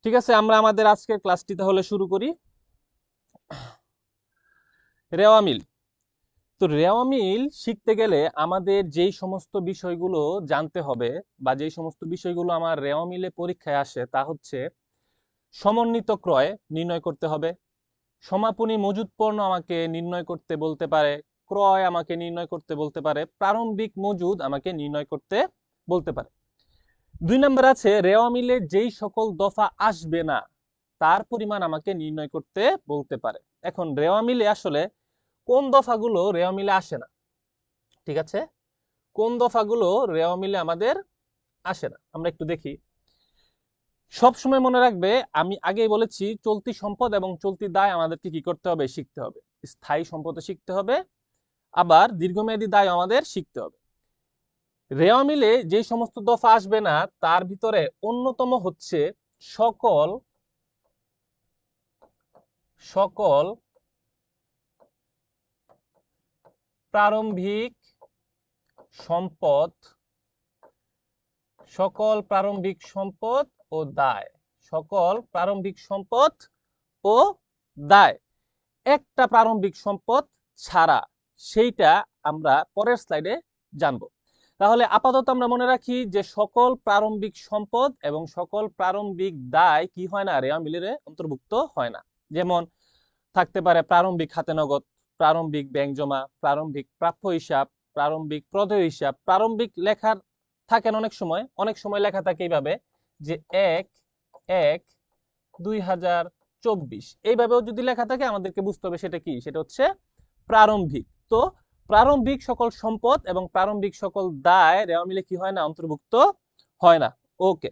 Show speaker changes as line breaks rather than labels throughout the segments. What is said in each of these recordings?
ঠিক আছে, আমরা আমাদের আজকের ক্লাসটি তাহলে শুরু করি। রেওয়া মিল। তো রেওয়া মিল শিখতে গেলে আমাদের যেই সমস্ত বিষয়গুলো জানতে হবে বা যেই সমস্ত বিষয়গুলো আমার রেওয়া মিলে পরীক্ষায় আসে তা হচ্ছে সমন্বিত ক্রয় নির্ণয় করতে হবে, সমাপনী মজুদ পণ্য আমাকে নির্ণয় করতে বলতে পারে, ক্রয় আমাকে নির্ণয় করতে বলতে পারে, প্রারম্ভিক মজুদ আমাকে নির্ণয় করতে বলতে পারে। 2 নম্বর আছে রেওয়া মিলে যেই সকল দফা আসবে না তার পরিমাণ আমাকে নির্ণয় করতে বলতে পারে। এখন রেওয়া মিলে আসলে কোন দফাগুলো রেওয়া মিলে আসে না, ঠিক আছে, কোন দফাগুলো রেওয়া মিলে আমাদের আসে না আমরা একটু দেখি। সব সময় মনে রাখবে, আমি আগেই বলেছি চলতি সম্পদ এবং চলতি দায় আমাদেরকে কি করতে হবে, শিখতে হবে। স্থায়ী সম্পদ শিখতে হবে, আবার দীর্ঘমেয়াদী দায় আমাদের শিখতে হবে। রেওয়া মিলে যে সমস্ত দফা আসবে না তার ভিতরে অন্যতম হচ্ছে সকল সকল প্রারম্ভিক সম্পদ, সকল প্রারম্ভিক সম্পদ ও দায়, সকল প্রারম্ভিক সম্পদ ও দায়। একটা প্রারম্ভিক সম্পদ ছাড়া, সেইটা আমরা পরের স্লাইডে জানবো। তাহলে আপাতত আমরা মনে রাখি যে সকল প্রারম্ভিক সম্পদ এবং সকল প্রারম্ভিক দায় কি হয় না, রেওয়া মিলের অন্তর্ভুক্ত হয় না। যেমন থাকতে পারে প্রারম্ভিক হাতে নগদ, প্রারম্ভিক ব্যাংক জমা, প্রারম্ভিক প্রাপ্য হিসাব, প্রারম্ভিক প্রদেয় হিসাব। প্রারম্ভিক লেখার থাকেন অনেক সময় লেখা থাকে এইভাবে যে 1/1/2024, এইভাবেও যদি লেখা থাকে আমাদেরকে বুঝতে হবে সেটা কি, সেটা হচ্ছে প্রারম্ভিক। তো প্রারম্ভিক সকল সম্পদ এবং প্রারম্ভিক সকল দায় রেওয়া মিলে কি হয় না, অন্তর্ভুক্ত হয় না। ওকে,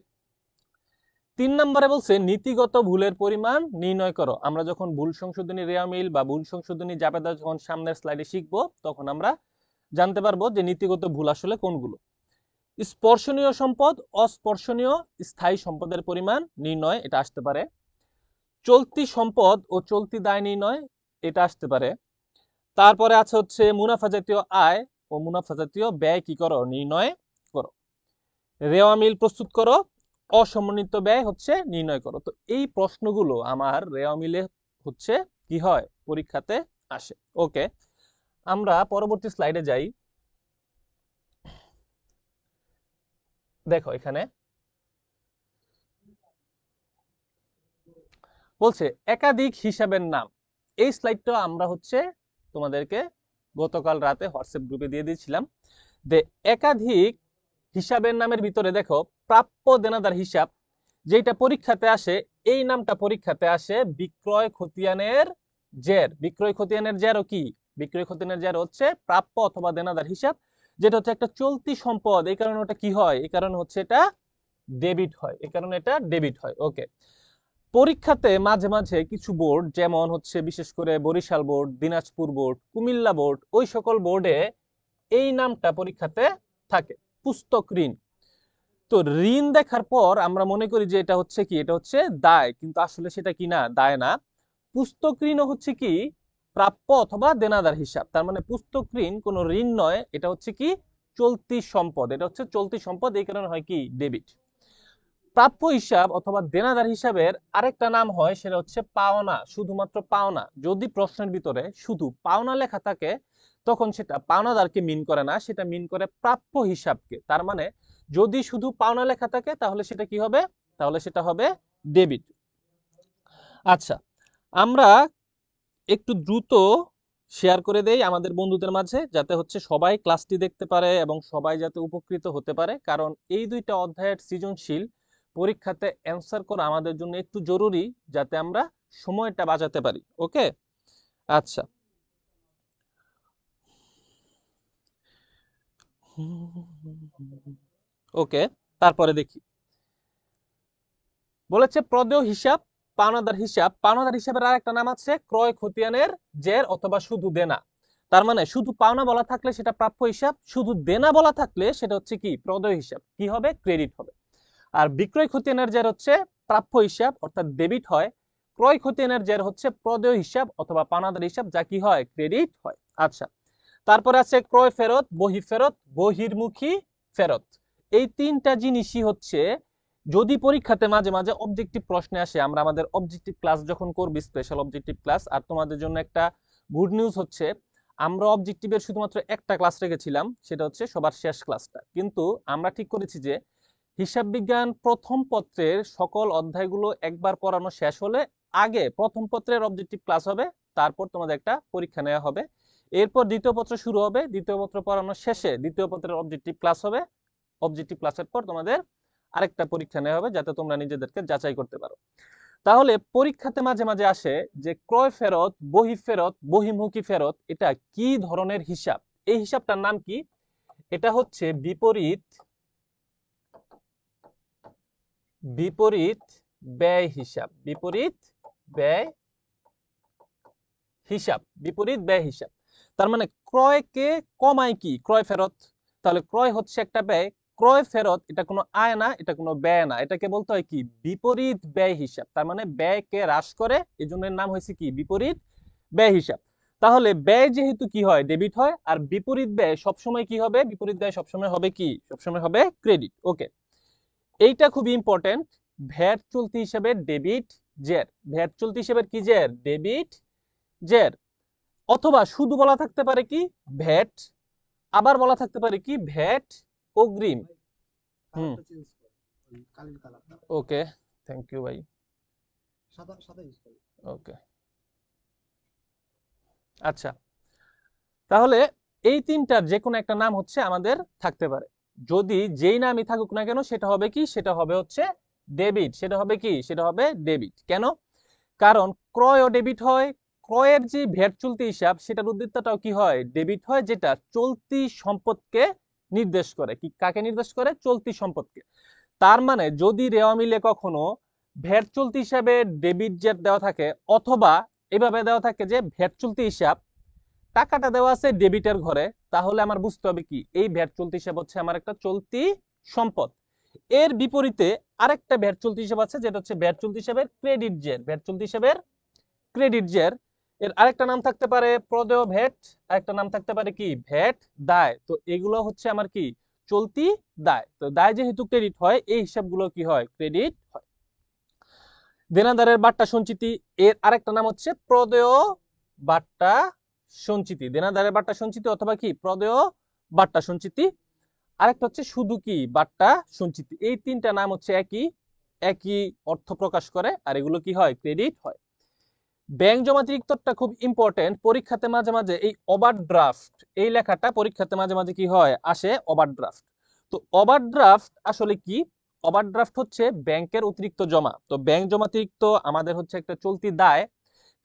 3 নম্বরে বলছে নীতিগত ভুলের পরিমাণ নির্ণয় করো। আমরা যখন ভুল সংশোধনী রেওয়া মিল বা ভুল সংশোধনী জাবেদা যখন সামনের স্লাইডে শিখবো তখন আমরা জানতে পারবো যে নীতিগত ভুল আসলে কোনগুলো। স্পর্শনীয় সম্পদ, অস্পর্শনীয় স্থায়ী সম্পদের পরিমাণ নির্ণয়, এটা আসতে পারে। চলতি সম্পদ ও চলতি দায় নির্ণয়, এটা আসতে পারে। তারপরে আছে হচ্ছে মুনাফা জাতীয় আয় ও মুনাফা জাতীয় ব্যয় কি করো, নির্ণয় করো। রেওয়া মিল প্রস্তুত করো, অসমন্বিত ব্যয় হচ্ছে নির্ণয় করো। তো এই প্রশ্নগুলো আমার রেওয়া মিলে হচ্ছে কি হয়, পরীক্ষাতে আসে। ওকে, আমরা পরবর্তী স্লাইডে যাই। দেখো এখানে বলছে একাধিক হিসাবের নাম। এই স্লাইডটা আমরা হচ্ছে তোমাদেরকে গতকাল রাতে হোয়াটসঅ্যাপ গ্রুপে দিয়ে দিয়েছিলাম। যে একাধিক হিসাবের নামের ভিতরে দেখো প্রাপ্য দেনাদার হিসাব যেটা পরীক্ষাতে আসে, এই নামটা পরীক্ষাতে আসে বিক্রয় খতিয়ানের জের। বিক্রয় খতিয়ানের জেরও কি, বিক্রয় খতিয়ানের জের হচ্ছে প্রাপ্য অথবা দেনাদার হিসাব, যেটা হচ্ছে একটা চলতি সম্পদ। এই কারণে ওটা কি হয়, এই কারণে হচ্ছে এটা ডেবিট হয়, এই কারণে এটা ডেবিট হয়। ওকে, পরীক্ষাতে মাঝে মাঝে কিছু বোর্ড, যেমন হচ্ছে বিশেষ করে Barishal board, Dinajpur board, Comilla board, ওই সকল বোর্ডে এই নামটা পরীক্ষাতে থাকে, পুস্তক ঋণ। তো ঋণ দেখার পর আমরা মনে করি যে এটা হচ্ছে কি, এটা হচ্ছে দায়, কিন্তু আসলে সেটা কি না, দায় না। পুস্তক ঋণও হচ্ছে কি প্রাপ্য অথবা দেনাদার হিসাব। তার মানে পুস্তক ঋণ কোনো ঋণ নয়, এটা হচ্ছে কি চলতি সম্পদ, এটা হচ্ছে চলতি সম্পদ, এই কারণে হয় কি ডেবিট। প্রাপ্য হিসাব অথবা দেনাদার হিসাবের আরেকটা নাম হয় সেটা হচ্ছে পাওনা, শুধুমাত্র পাওনা। যদি প্রশ্নের ভিতরে শুধু পাওনা লেখা থাকে তখন সেটা পাওনাদারকে মিন করে না, সেটা মিন করে প্রাপ্য হিসাবকে। তার মানে যদি শুধু পাওনা লেখা থাকে তাহলে সেটা কি হবে, তাহলে সেটা হবে ডেবিট। আচ্ছা, আমরা একটু দ্রুত শেয়ার করে দেই আমাদের বন্ধুদের মাঝে, যাতে হচ্ছে সবাই ক্লাসটি দেখতে পারে এবং সবাই যাতে উপকৃত হতে পারে। কারণ এই দুইটা অধ্যায়ের সৃজনশীল পরীক্ষাতে অ্যান্সার করা আমাদের জন্য একটু জরুরি, যাতে আমরা সময়টা বাঁচাতে পারি। ওকে, আচ্ছা, ওকে, তারপরে দেখি বলেছে প্রদেয় হিসাব, পাওনাদার হিসাব। পাওনাদার হিসাবের আর একটা নাম আছে ক্রয় খতিয়ানের জের অথবা শুধু দেনা। তার মানে শুধু পাওনা বলা থাকলে সেটা প্রাপ্য হিসাব, শুধু দেনা বলা থাকলে সেটা হচ্ছে কি প্রদেয় হিসাব, কি হবে, ক্রেডিট হবে। আর বিক্রয় খতিয়ানের জের হচ্ছে প্রাপ্য হিসাব অর্থাৎ ডেবিট হয়, ক্রয় খতিয়ানের জের হচ্ছে প্রদেয় হিসাব অথবা পাওনাদার হিসাব, যা কি হয়, ক্রেডিট হয়। আচ্ছা, তারপরে আছে ক্রয় ফেরত, বহি ফেরত, বহির্মুখী ফেরত। এই তিনটা জিনিসই হচ্ছে যদি পরীক্ষাতে মাঝে মাঝে অবজেক্টিভ প্রশ্নে আসে, আমরা আমাদের অবজেক্টিভ ক্লাস যখন করবি, স্পেশাল অবজেক্টিভ ক্লাস, আর তোমাদের জন্য একটা গুড নিউজ হচ্ছে আমরা অবজেক্টিভের শুধুমাত্র একটা ক্লাস রেখেছিলাম, সেটা হচ্ছে সবার শেষ ক্লাসটা। কিন্তু আমরা ঠিক করেছি যে হিসাব বিজ্ঞান প্রথম পত্রের সকল অধ্যায়গুলো একবার পড়ানো শেষ হলে আগে প্রথম পত্রের অবজেক্টিভ ক্লাস হবে, তারপর তোমাদের একটা পরীক্ষা নেওয়া হবে। এরপর দ্বিতীয় পত্র শুরু হবে, দ্বিতীয় পত্র পড়ানোর শেষে দ্বিতীয় পত্রের অবজেক্টিভ ক্লাস হবে। অবজেক্টিভ ক্লাসের পর তোমাদের আরেকটা পরীক্ষা নেওয়া হবে, যাতে তোমরা নিজেদেরকে যাচাই করতে পারো। তাহলে পরীক্ষাতে মাঝে মাঝে আসে যে ক্রয় ফেরত, বহির্মুখী ফেরত, এটা কি ধরনের হিসাব? এই হিসাবটার নাম কি? এটা হচ্ছে বিপরীত বিপরীত ব্যয় হিসাব। বিপরীত ব্যয় হিসাব, বিপরীত ব্যয় হিসাব। তার মানে ক্রয়কে কমায় কি? ক্রয় ফেরত। তাহলে ক্রয় হচ্ছে একটা ব্যয়, ক্রয় ফেরত এটা কোনো আয় না, এটা কোনো ব্যয় না, এটাকে বলতে হয় কি? বিপরীত ব্যয় হিসাব। তার মানে ব্যয়কে হ্রাস করে, এই জন্য এর নাম হয়েছে কি? বিপরীত ব্যয় হিসাব। তাহলে ব্যয় যেহেতু কি হয়? ডেবিট হয়। আর বিপরীত ব্যয় সবসময় কি হবে? বিপরীত ব্যয় সবসময় হবে কি? সবসময় হবে ক্রেডিট। ওকে, এইটা খুবই ইম্পর্টেন্ট। ভ্যাট চলতি হিসাবে ডেবিট জের। ভ্যাট চলতি হিসাবে কি জের? ডেবিট জের। অথবা শুধু বলা থাকতে পারে কি? ভ্যাট। আবার বলা থাকতে পারে কি? ভ্যাট অগ্রিম। ওকে, থ্যাংক ইউ ভাই। ওকে, আচ্ছা, তাহলে এই তিনটার যে কোনো একটা নাম হচ্ছে আমাদের থাকতে পারে। যদি যেই নামই থাকুক না কেন, সেটা হবে কি? সেটা হবে হচ্ছে ডেবিট। সেটা হবে কি? সেটা হবে ডেবিট। কেন? কারণ ক্রয় ও ডেবিট হয়। ক্রয়ের যে ভ্যাট চলতি হিসাব, সেটার উদ্দীপ্তটাও কি হয়? ডেবিট হয়, যেটা চলতি সম্পদকে নির্দেশ করে। কি কাকে নির্দেশ করে? চলতি সম্পদকে। তার মানে যদি রেওয়া মিলে কখনো ভ্যাট চলতি হিসাবে ডেবিট জেট দেওয়া থাকে, অথবা এভাবে দেওয়া থাকে যে ভ্যাট চলতি হিসাব, টাকাটা দেওয়া আছে ডেবিটের ঘরে, তাহলে আমার বুঝতে হবে কি? এই ভ্যাট চলতি হিসাব হচ্ছে আমার একটা চলতি সম্পদ। এর বিপরীতে আরেকটা ভ্যাট চলতি হিসাব আছে, যেটা হচ্ছে ভ্যাট চলতি হিসাবের ক্রেডিট জের। ভ্যাট চলতি হিসাবের ক্রেডিট জের। এর আরেকটা নাম থাকতে পারে প্রদেয় ভ্যাট, আরেকটা নাম থাকতে পারে কি? ভ্যাট দায়। তো এগুলো হচ্ছে আমার কি? চলতি দায়। তো দায় যেহেতু ক্রেডিট হয়, এই হিসাবগুলো কি হয়? ক্রেডিট হয়। দেনাদারের বাট্টা সঞ্চিতি, এর আরেকটা নাম হচ্ছে প্রদেয় বাট্টা সঞ্চিতি। দেনাদারের বাট্টা সঞ্চিতি অথবা কি? প্রদেয় বাট্টা সঞ্চিতি। আরেকটা হচ্ছে শুধু কি? বাট্টা সঞ্চিতি। এই তিনটা নাম হচ্ছে একই, একই অর্থ প্রকাশ করে, আর এগুলো কি হয়? ক্রেডিট হয়। ব্যাংক জমাতিরিক্তটা খুব ইম্পর্টেন্ট। পরীক্ষাতে মাঝে মাঝে এই ওভারড্রাফট, এই লেখাটা পরীক্ষাতে মাঝে মাঝে কি হয়? আসে ওভারড্রাফট। তো ওভারড্রাফট আসলে কি? ওভারড্রাফট হচ্ছে ব্যাংকের অতিরিক্ত জমা। তো ব্যাংক জমাতিরিক্ত আমাদের হচ্ছে একটা চলতি দায়।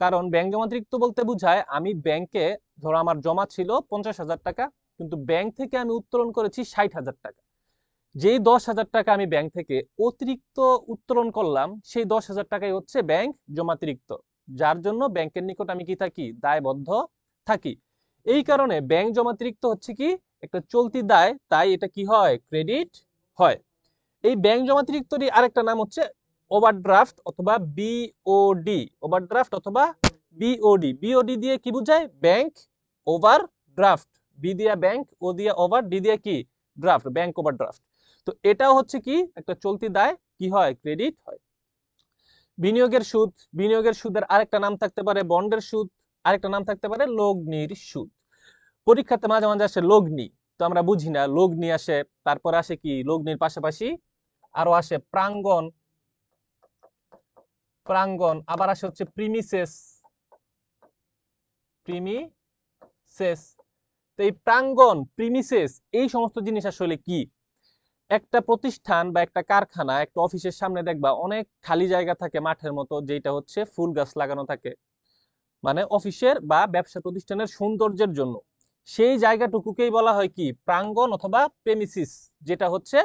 কারণ ব্যাংক জমাতিরিক্ত বলতে বোঝায় আমি ব্যাংকে, ধরো আমার জমা ছিল 50,000 টাকা, কিন্তু ব্যাংক থেকে আমি উত্তোলন করেছি 60,000 টাকা। যেই 10,000 টাকা আমি ব্যাংক থেকে অতিরিক্ত উত্তোলন করলাম, সেই 10,000 টাকাই হচ্ছে ব্যাংক জমাতিরিক্ত, যার জন্য ব্যাংকের নিকট আমি কি থাকি? দায়বদ্ধ থাকি। এই কারণে ব্যাংক জমাতিরিক্ত হচ্ছে কি? একটা চলতি দায়, তাই এটা কি হয়? ক্রেডিট হয়। এই ব্যাংক জমাতিরিক্তরই আরেকটা নাম হচ্ছে ওভারড্রাফট অথবা বিওডি। ওভারড্রাফট অথবা বিওডি। বিওডি দিয়ে কি বুঝায়? Bank overdraft. বি দিয়া ব্যাংক, ও দিয়া ওভার, ডি দিয়া কি? Draft, bank overdraft. তো এটাও হচ্ছে কি? একটা চলতি দায়, কি হয়? ক্রেডিট হয়। বিনিয়োগের সুদ। বিনিয়োগের সুদের আরেকটা নাম থাকতে পারে বন্ডের সুদ, আরেকটা নাম থাকতে পারে লগ্নির সুদ। পরীক্ষাতে মাঝে মাঝে আসে লগ্নি, তো আমরা বুঝি না, লগ্নি আসে। তারপর আসে কি? লগ্নির পাশাপাশি আরো আসে প্রাঙ্গণ। প্রাঙ্গণ আবার আসে হচ্ছে প্রিমিসেস। প্রিমিসেস। তো এই প্রাঙ্গণ, প্রিমিসেস, এই সমস্ত জিনিস আসলে কি? একটা প্রতিষ্ঠান বা একটা কারখানা, একটা অফিসের সামনে দেখবা অনেক খালি জায়গা থাকে মাঠের মতো, যেটা হচ্ছে ফুল গাছ লাগানো থাকে, মানে অফিসের বা ব্যবসা প্রতিষ্ঠানের সৌন্দর্যের জন্য। সেই জায়গাটুকুকেই বলা হয় কি? প্রাঙ্গণ অথবা প্রেমিসিস, যেটা হচ্ছে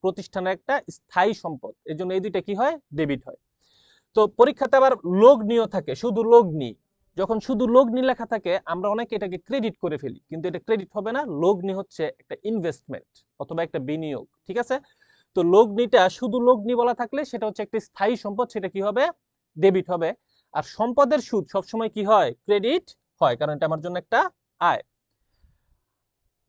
প্রতিষ্ঠানের একটা স্থায়ী সম্পদ। এই জন্য এই দুইটা কি হয়? ডেবিট হয়। তো পরীক্ষাতে আবার লগ্নিও থাকে, শুধু লগ্নি। যখন শুধু লগ্নি লেখা থাকে, আমরা অনেকে এটাকে ক্রেডিট করে ফেলি, কিন্তু এটা ক্রেডিট হবে না। লগ্নি হচ্ছে একটা ইনভেস্টমেন্ট অথবা একটা বিনিয়োগ, ঠিক আছে? তো লগ্নিটা শুধু লগ্নি বলা থাকলে সেটা হচ্ছে একটা স্থায়ী সম্পদ, সেটা কি হবে? ডেবিট হবে। আর সম্পদের সুদ সবসময় কি হয়? ক্রেডিট হয়, কারণ এটা আমার জন্য একটা আয়।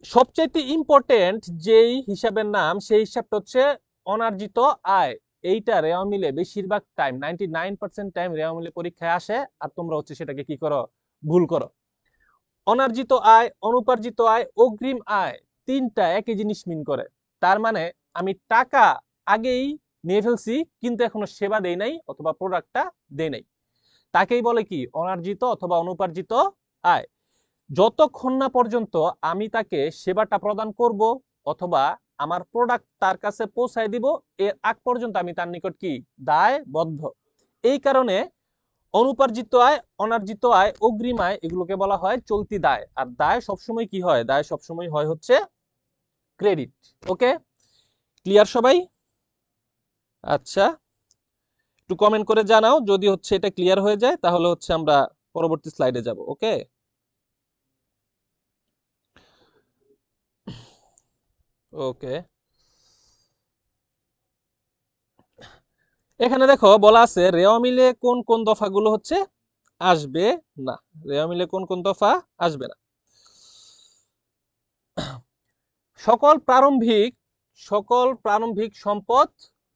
সবচেয়ে ইম্পর্টেন্ট যেই হিসাবের নাম, সেই হিসাবটা হচ্ছে অনার্জিত আয়। এইটা রেওয়া মিলে বেশিরভাগ টাইম 99% টাইম রেওয়া মিলে পরীক্ষায় আসে, আর তোমরা হচ্ছে সেটাকে কি করো, ভুল করো। অনার্জিত আয়, অনুপার্জিত আয়, অগ্রিম আয়, তিনটা একই জিনিস মিন করে। তার মানে আমি টাকা আগেই নিয়ে ফেলছি কিন্তু এখনো সেবা দেই নাই অথবা প্রোডাক্টটা দেই নাই, তাকেই বলে কি অনার্জিত অথবা অনুপার্জিত আয়। যতক্ষণ না পর্যন্ত আমি তাকে সেবাটা প্রদান করব অথবা আমার প্রোডাক্ট তার কাছে পৌঁছায় দিব, এর আগ পর্যন্ত আমি তার নিকট কি দায়বদ্ধ। এই কারণে অনুপার্জিত আয়, অনার্জিত আয়, অগ্রিম আয় এগুলোকে বলা হয় চলতি দায়। আর দায় সবসময় কি হয়, দায় সবসময় হয় হচ্ছে ক্রেডিট। ওকে, ক্লিয়ার সবাই? আচ্ছা, একটু কমেন্ট করে জানাও যদি হচ্ছে এটা ক্লিয়ার হয়ে যায়, তাহলে হচ্ছে আমরা পরবর্তী স্লাইডে যাব। ওকে, ওকে, এখানে দেখো বলা আছে রেওয়া মিলে কোন কোন দফাগুলো হচ্ছে আসবে না। রেওয়া মিলে কোন কোন দফা আসবে না। সকল প্রারম্ভিক সম্পদ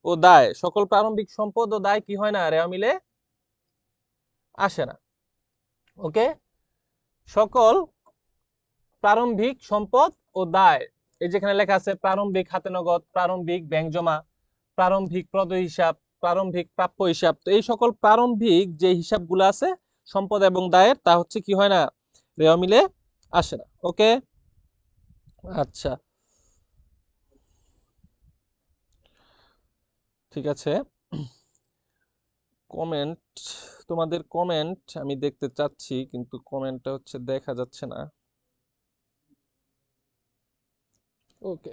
ও দায়, সকল প্রারম্ভিক সম্পদ ও দায় কি হয় না, রেওয়া মিলে আসে না। ওকে, সকল প্রারম্ভিক সম্পদ ও দায়, এই যেখানে লেখা আছে প্রারম্ভিক হাতে নগদ, প্রারম্ভিক ব্যাংক জমা, প্রারম্ভিক প্রদেয় হিসাব, প্রারম্ভিক প্রাপ্য হিসাব, তো এই সকল প্রারম্ভিক যে হিসাবগুলো আছে সম্পদ এবং দায়ের, তা হচ্ছে কি হয় না, রেওয়া মিলে আসে না। ওকে, আচ্ছা, ঠিক আছে। কমেন্ট, তোমাদের কমেন্ট আমি দেখতে চাচ্ছি কিন্তু কমেন্টটা হচ্ছে দেখা যাচ্ছে না। ওকে,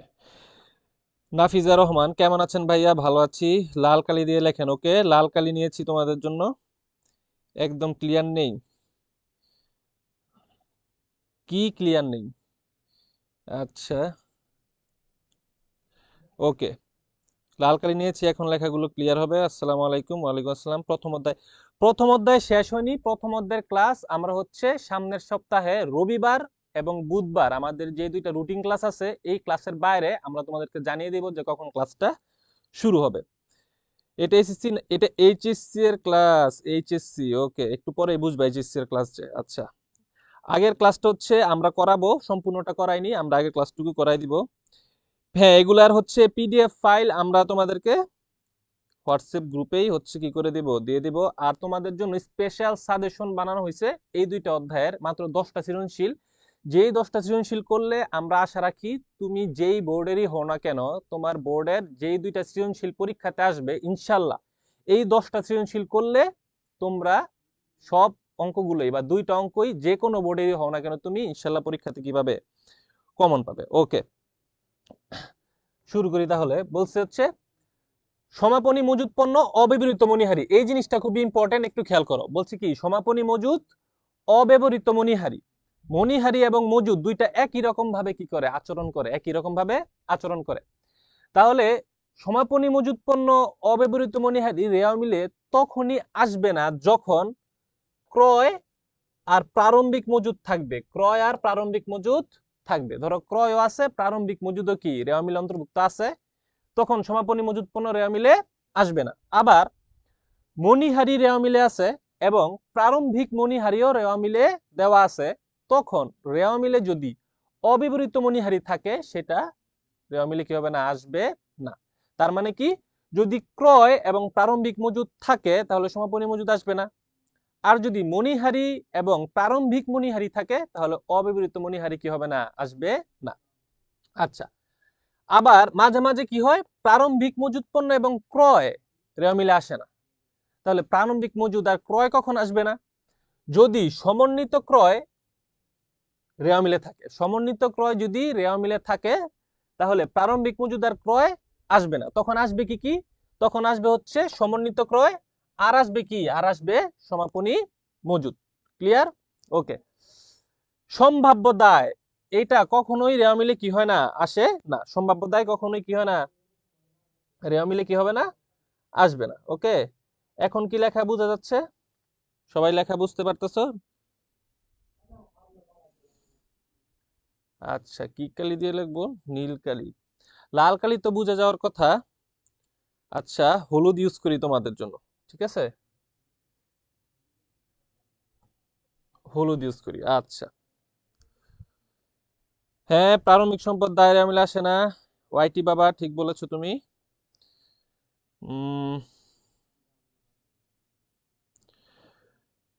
নাফিজা রহমান কেমন আছেন ভাইয়া? ভালো আছি। লাল কালি দিয়ে লেখেন। ওকে, লাল কালি নিয়েছি তোমাদের জন্য। একদম ক্লিয়ার নেই? কি ক্লিয়ার নেই? আচ্ছা, ওকে, লাল কালি নিয়েছি, এখন লেখাগুলো ক্লিয়ার হবে। আসসালামু আলাইকুম। ওয়ালাইকুম আসসালাম। প্রথম অধ্যায় শেষ হয়নি। প্রথম অধ্যায়ের ক্লাস আমরা হচ্ছে সামনের সপ্তাহে রবিবার এবং বুধবার আমাদের যে দুইটা রুটিন ক্লাস আছে, এই ক্লাসের বাইরে আমরা তোমাদেরকে জানিয়ে দেব যে কখন ক্লাসটা শুরু হবে। এটা এসএসসি, এটা এইচএসসি এর ক্লাস। এইচএসসি, ওকে, একটু পরে বুঝবা এইচএসসি এর ক্লাস যে। আচ্ছা, আগের ক্লাসটা হচ্ছে আমরা করাবো, সম্পূর্ণটা করাইনি, আমরা আগের ক্লাসটুকু করাই দিব। হ্যাঁ, এগুলার হচ্ছে পিডিএফ ফাইল আমরা তোমাদেরকে হোয়াটসঅ্যাপ গ্রুপেই হচ্ছে কি করে দিব, দিয়ে দিব। আর তোমাদের জন্য স্পেশাল সাজেশন বানানো হয়েছে এই দুইটা অধ্যায়ের, মাত্র 10টা সৃজনশীল। যেই 10টা সৃজনশীল করলে আমরা আশা রাখি তুমি যেই বোর্ডেরই হও না কেন, তোমার বোর্ডের যেই দুইটা সৃজনশীল পরীক্ষাতে আসবে ইনশাল্লাহ, এই 10টা সৃজনশীল করলে তোমরা সব অঙ্কগুলোই বা দুইটা অঙ্কই যে কোনো বোর্ডেরই হও না কেন তুমি ইনশাল্লাহ পরীক্ষাতে কিভাবে কমন পাবে। ওকে, শুরু করি তাহলে। বলছে হচ্ছে সমাপনী মজুদ পণ্য অব্যবহৃত মণিহারি, এই জিনিসটা খুবই ইম্পর্টেন্ট, একটু খেয়াল করো। বলছে কি সমাপনী মজুদ অব্যবহৃত মণিহারি, মণিহারি এবং মজুদ দুইটা একই রকম ভাবে কি করে আচরণ করে, একই রকম ভাবে আচরণ করে। তাহলে সমাপনী মজুদ পণ্য অব্যবহৃত মণিহারি রেওয়া মিলে তখনই আসবে না যখন ক্রয় আর প্রারম্ভিক মজুদ থাকবে, ক্রয় আর প্রারম্ভিক মজুদ থাকবে। ধরো ক্রয়ও আছে, প্রারম্ভিক মজুদও কি রেওয়া মিলে অন্তর্ভুক্ত আছে, তখন সমাপনী মজুদ পণ্য রেওয়া মিলে আসবে না। আবার মণিহারি রেওয়া মিলে আছে এবং প্রারম্ভিক মণিহারিও রেওয়া মিলে দেওয়া আছে, তখন রেওয়া মিলে যদি অবিবরিত মণিহারি থাকে সেটা রেওয়া মিলে কি হবে না, আসবে না। তার মানে কি, যদি ক্রয় এবং প্রারম্ভিক মজুদ থাকে তাহলে সমাপনী মজুদ আসবে না। আর যদি মণিহারি এবং প্রারম্ভিক মণিহারি থাকে তাহলে অবিবরিত মণিহারি কি হবে না, আসবে না। আচ্ছা, আবার মাঝে মাঝে কি হয়, প্রারম্ভিক মজুদ পণ্য এবং ক্রয় রেওয়া মিলে আসে না। তাহলে প্রারম্ভিক মজুদ আর ক্রয় কখন আসবে না, যদি সমন্বিত ক্রয় রেওয়া মিলে থাকে। সমন্বিত ক্রয় যদি রেওয়া মিলে থাকে তাহলে প্রারম্ভিক মজুদ আর ক্রয় আসবে না। তখন আসবে কি কি, তখন আসবে হচ্ছে সমন্বিত ক্রয়, আর আসবে কি, আর আসবে সমাপনী মজুদ। ক্লিয়ার? ওকে, সম্ভাব্য দায়, এটা কখনোই রেওয়া মিলে কি হয় না, আসে না। সম্ভাব্য দায় কখনোই কি হয় না, রেওয়া মিলে কি হবে না, আসবে না। ওকে, এখন কি লেখা বোঝা যাচ্ছে? সবাই লেখা বুঝতে পারতেছো? আচ্ছা, কি কালি দিয়ে লিখবো? নীল কালি। লাল কালি তো বুঝে যাওয়ার কথা। আচ্ছা, হলুদ ইউজ করি তোমাদের জন্য, ঠিক আছে, হলুদ ইউজ করি। আচ্ছা, হ্যাঁ, প্রারম্ভিক সম্পদ দায়রা মিলে আসে না। ওয়াইটি বাবা, ঠিক বলেছো তুমি। উম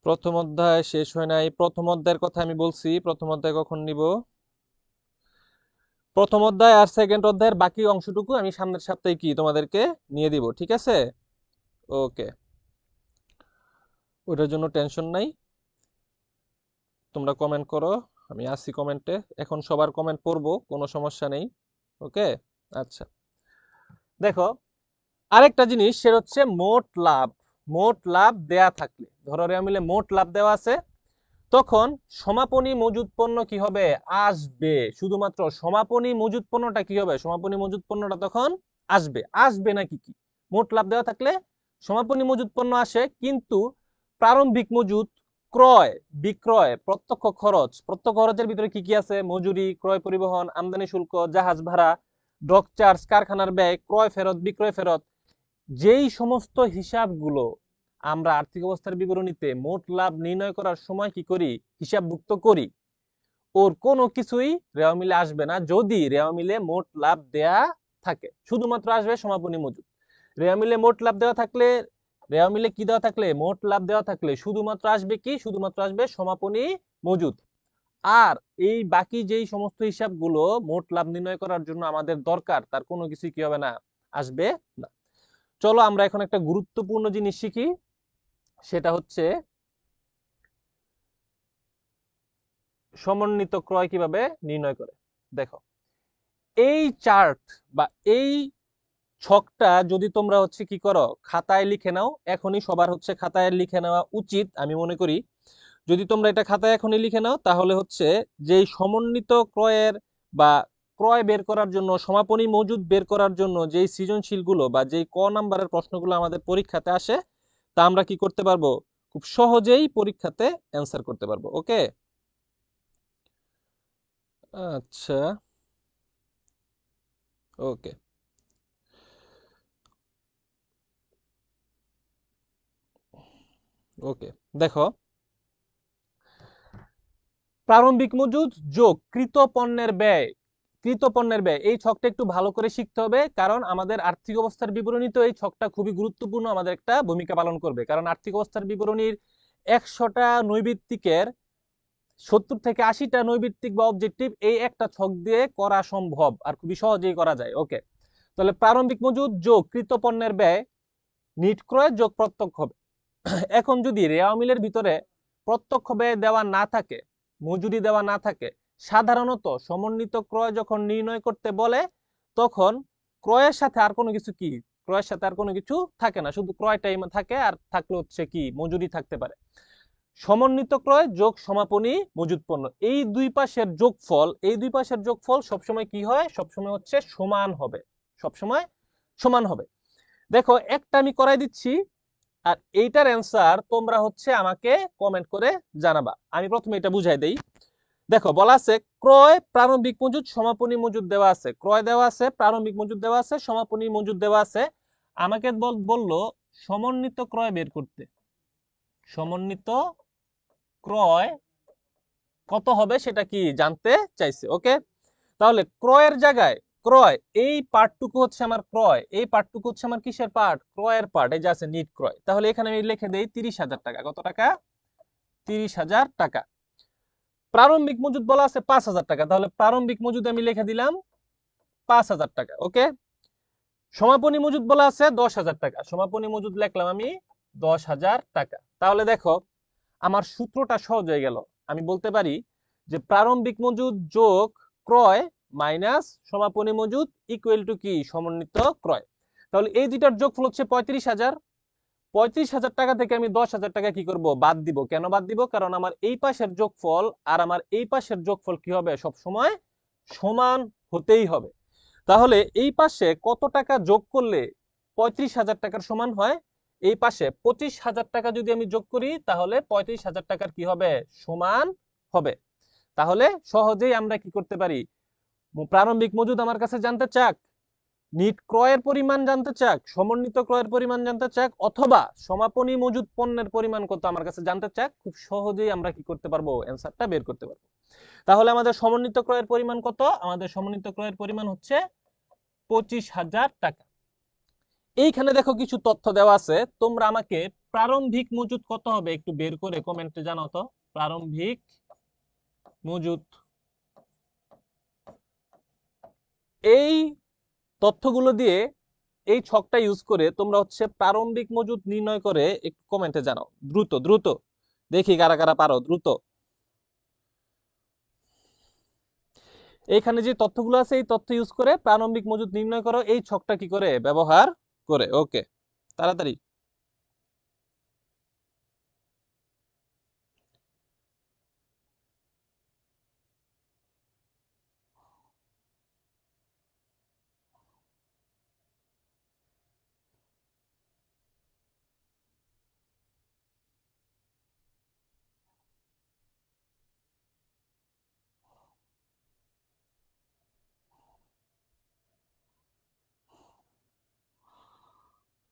প্রথম অধ্যায় শেষ হয় নাই। প্রথম অধ্যায়ের কথা আমি বলছি, প্রথম অধ্যায় কখন নিব। প্রথম অধ্যায় আর সেকেন্ড অধ্যায়ের বাকি অংশটুকু আমি সামনের সপ্তাহে কি তোমাদেরকে নিয়ে দিব, ঠিক আছে। ওকে, ওটার জন্য টেনশন নাই। তোমরা কমেন্ট করো, আমি আসি কমেন্টে। এখন সবার কমেন্ট পড়বো, কোনো সমস্যা নেই। ওকে, আচ্ছা, দেখো আরেকটা জিনিস, সেটা হচ্ছে মোট লাভ। মোট লাভ দেয়া থাকলে, ধরো রেওয়া মিলে মোট লাভ দেওয়া আছে, তখন সমাপনী মজুদ পণ্য কি হবে, আসবে। শুধুমাত্র সমাপনী মজুদ পণ্যটা কি হবে, সমাপনী মজুদ পণ্যটা তখন আসবে। আসবে নাকি কি, মোট লাভ দেওয়া থাকলে সমাপনী মজুদ পণ্য আসে, কিন্তু প্রারম্ভিক মজুদ, ক্রয় বিক্রয়, প্রত্যক্ষ খরচ, প্রত্যক্ষ খরচের ভিতরে কি কি আছে, মজুরি, ক্রয় পরিবহন, আমদানি শুল্ক, জাহাজ ভাড়া, ডক চার্জ, কারখানার ব্যয়, ক্রয় ফেরত, বিক্রয় ফেরত, যেই সমস্ত হিসাবগুলো আমরা আর্থিক অবস্থার বিবরণীতে মোট লাভ নির্ণয় করার সময় কি করি, হিসাবভুক্ত করি, ওর কোনো কিছুই রেওয়া মিলে আসবে না যদি রেওয়া মিলে মোট লাভ দেয়া থাকে। শুধুমাত্র আসবে সমাপনী মজুদ। রেওয়া মিলে মোট লাভ দেওয়া থাকলে, রেওয়া মিলে কি দেওয়া থাকলে, মোট লাভ দেওয়া থাকলে শুধুমাত্র আসবে কি, শুধুমাত্র আসবে সমাপনী মজুদ। আর এই বাকি যেই সমস্ত হিসাবগুলো মোট লাভ নির্ণয় করার জন্য আমাদের দরকার, তার কোনো কিছুই কি হবে না, আসবে না। চলো আমরা এখন একটা গুরুত্বপূর্ণ জিনিস শিখি, সেটা হচ্ছে সমন্বিত ক্রয় কিভাবে নির্ণয় করে। দেখো, এই চার্ট বা এই ছকটা যদি তোমরা হচ্ছে কি করো, খাতায় লিখে নাও, এখনই সবার হচ্ছে খাতায় লিখে নেওয়া উচিত আমি মনে করি। যদি তোমরা এটা খাতায় এখনই লিখে নাও, তাহলে হচ্ছে যেই সমন্বিত ক্রয়ের বা ক্রয় বের করার জন্য, সমাপনী মজুদ বের করার জন্য যেই সৃজনশীলগুলো বা যেই ক নাম্বারের প্রশ্নগুলো আমাদের পরীক্ষাতে আসে, তা আমরা কি করতে পারবো, খুব সহজেই পরীক্ষাতে অ্যান্সার করতে পারবো। ওকে, আচ্ছা, ওকে, ওকে, দেখো, প্রারম্ভিক মজুদ যোগ কৃত পণ্যের ব্যয়, কৃত পণ্যের ব্যয়, এই ছকটা একটু ভালো করে শিখতে হবে, কারণ আমাদের আর্থিক অবস্থার বিবরণীতে এই ছকটা খুবই গুরুত্বপূর্ণ, আমাদের একটা ভূমিকা পালন করবে। কারণ আর্থিক অবস্থার বিবরণীর 100টা নৈবিত্তিকের 70 থেকে 80টা নৈবিত্তিক বা অবজেক্টিভ এই একটা ছক দিয়ে করা সম্ভব, আর খুবই সহজেই করা যায়। ওকে, তাহলে প্রারম্ভিক মজুদ যোগ কৃত পণ্যের ব্যয়, নিট ক্রয় যোগ প্রত্যক্ষ ব্যয়। এখন যদি রেওয়া মিলের ভিতরে প্রত্যক্ষ ব্যয় দেওয়া না থাকে, মজুরি দেওয়া না থাকে, সাধারণত সমন্বিত ক্রয় যখন নির্ণয় করতে বলে, তখন ক্রয়ের সাথে আর কোনো কিছু কি, ক্রয়ের সাথে আর কোনো কিছু থাকে না, শুধু ক্রয়টাই থাকে, আর থাকলে হচ্ছে কি, মজুরি থাকতে পারে। সমন্বিত ক্রয় যোগ সমাপনী মজুদ পণ্য, এই দুই পাশের যোগফল, এই দুই পাশের যোগফল সবসময় কি হয়, সবসময় হচ্ছে সমান হবে, সবসময় সমান হবে। দেখো, একটা আমি করাই দিচ্ছি, আর এইটার অ্যান্সার তোমরা হচ্ছে আমাকে কমেন্ট করে জানাবা। আমি প্রথমে এটা বুঝাই দেই। দেখো, বলা আছে ক্রয় প্রারম্ভিক মজুদ সমাপনী মজুদ দেওয়া আছে, ক্রয় দেওয়া আছে, প্রারম্ভিক মজুদ দেওয়া আছে, সমাপনী মজুদ দেওয়া আছে। আমাকে বললো সমন্বিত ক্রয় বের করতে। সমন্বিত ক্রয় কত হবে সেটা কি জানতে চাইছে। ওকে, তাহলে ক্রয়ের জায়গায়, ক্রয় এই পার্টটুকু হচ্ছে আমার ক্রয়, এই পার্টটুকু হচ্ছে আমার কিসের পার্ট, ক্রয়ের পার্ট, এই যে আছে নিট ক্রয়। তাহলে এখানে আমি লিখে দেই 30,000 টাকা। কত টাকা, 30,000 টাকা। প্রারম্ভিক মজুদ বলা আছে 5,000 টাকা, তাহলে প্রারম্ভিক মজুদ আমি লিখে দিলাম 5,000 টাকা। ওকে, সমাপনী মজুদ বলা আছে 10,000 টাকা, সমাপনী মজুদ লিখলাম আমি 10,000 টাকা। তাহলে দেখো, আমার সূত্রটা সহজ হয়ে গেল। আমি বলতে পারি যে প্রারম্ভিক মজুদ যোগ ক্রয় মাইনাস সমাপনী মজুদ ইকুয়াল টু কি, সমন্বিত ক্রয়। তাহলে এই দুইটার যোগফল হচ্ছে 35,000। 35,000 টাকা থেকে আমি 10,000 টাকা কি করব, বাদ দিব। কেন বাদ দিব, কারণ আমার এই পাশের যোগফল আর আমার এই পাশের যোগফল কি হবে, সব সময় সমান হতেই হবে। তাহলে এই পাশে কত টাকা যোগ করলে 35,000 টাকার সমান হয়, এই পাশে 25,000 টাকা যদি আমি যোগ করি, তাহলে 35,000 টাকার কি হবে, সমান হবে। তাহলে সহজেই আমরা কি করতে পারি, প্রারম্ভিক মজুদ আমার কাছে জানতে চাক, নিট ক্রয়ের পরিমাণ জানতে চাক, সমন্বিত ক্রয়ের পরিমাণ জানতে চাক, অথবা সমাপনী মজুদ পণ্যের পরিমাণ কত আমার কাছে জানতে চাক, খুব সহজেই আমরা কি করতে পারবো, অ্যান্সারটা বের করতে পারবো। তাহলে আমাদের সমন্বিত ক্রয়ের পরিমাণ কত? আমাদের সমন্বিত ক্রয়ের পরিমাণ হচ্ছে 25,000 টাকা। এইখানে দেখো কিছু তথ্য দেওয়া আছে, তোমরা আমাকে প্রারম্ভিক মজুদ কত হবে একটু বের করে কমেন্টে জানাও তো। প্রারম্ভিক মজুদ, এই তথ্যগুলো দিয়ে এই ছকটা ইউজ করে তোমরা হচ্ছে প্রারম্ভিক মজুদ নির্ণয় করে একটু কমেন্টে জানাও, দ্রুত দ্রুত, দেখি কারা কারা পারো, দ্রুত। এইখানে যে তথ্যগুলো আছে এই তথ্য ইউজ করে প্রারম্ভিক মজুদ নির্ণয় করো, এই ছকটা কি করে ব্যবহার করে। ওকে, তাড়াতাড়ি।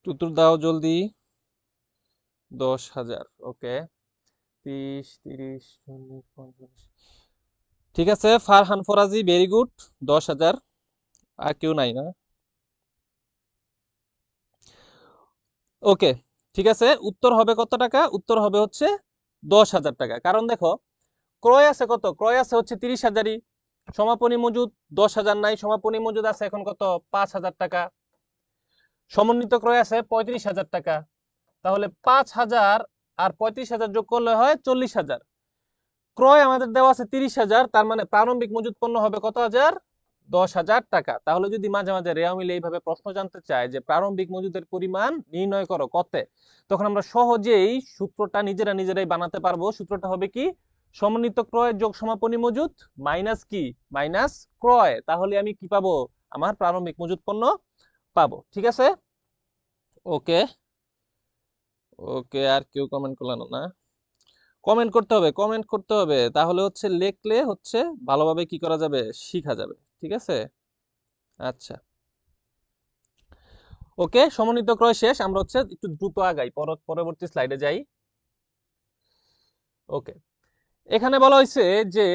উত্তর দাও জলদি। 10,000। ওকে, 30, 30, 40, 45। ঠিক আছে, ফারহান ফরাজি, ভেরি গুড। 10,000। আর কেউ নাই না? ওকে, ঠিক আছে। উত্তর হবে কত টাকা? উত্তর হবে হচ্ছে 10,000 টাকা। কারণ দেখো, ক্রয় আছে কত? ক্রয় আছে হচ্ছে 30,000ই। সমাপনী মজুদ 10,000 নাই, সমাপনী মজুদ আছে এখন কত? 5,000 টাকা। সমন্বিত ক্রয় আছে 35,000 টাকা। তাহলে 5,000 আর 35,000 যোগ করলে হয় 40,000। ক্রয় আমাদের দেওয়া আছে 30,000, তার মানে প্রারম্ভিক মজুদ পণ্য হবে কত হাজার? 10,000 টাকা। তাহলে যদি মাঝে মাঝে রেওয়া মিলে এইভাবে প্রশ্ন জানতে চায় যে প্রারম্ভিক মজুদের পরিমাণ নির্ণয় করো কতে, তখন আমরা সহজেই সূত্রটা নিজেরাই বানাতে পারবো। সূত্রটা হবে কি? সমন্বিত ক্রয় যোগ সমাপনী মজুদ মাইনাস কি? মাইনাস ক্রয়। তাহলে আমি কি পাবো? আমার প্রারম্ভিক মজুদ পণ্য পাবো। ঠিক আছে, ওকে ওকে। আর কেউ কমেন্ট করলেন না? কমেন্ট করতে হবে, কমেন্ট করতে হবে, তাহলে হচ্ছে লেখলে হচ্ছে ভালোভাবে কি করা যাবে, শিখা যাবে। ঠিক আছে, আচ্ছা। ওকে, সমন্বিত ক্রয় শেষ। আমরা হচ্ছে একটু দ্রুত আগাই, পরবর্তী স্লাইডে যাই। ওকে, এখানে বলা হয়েছে যে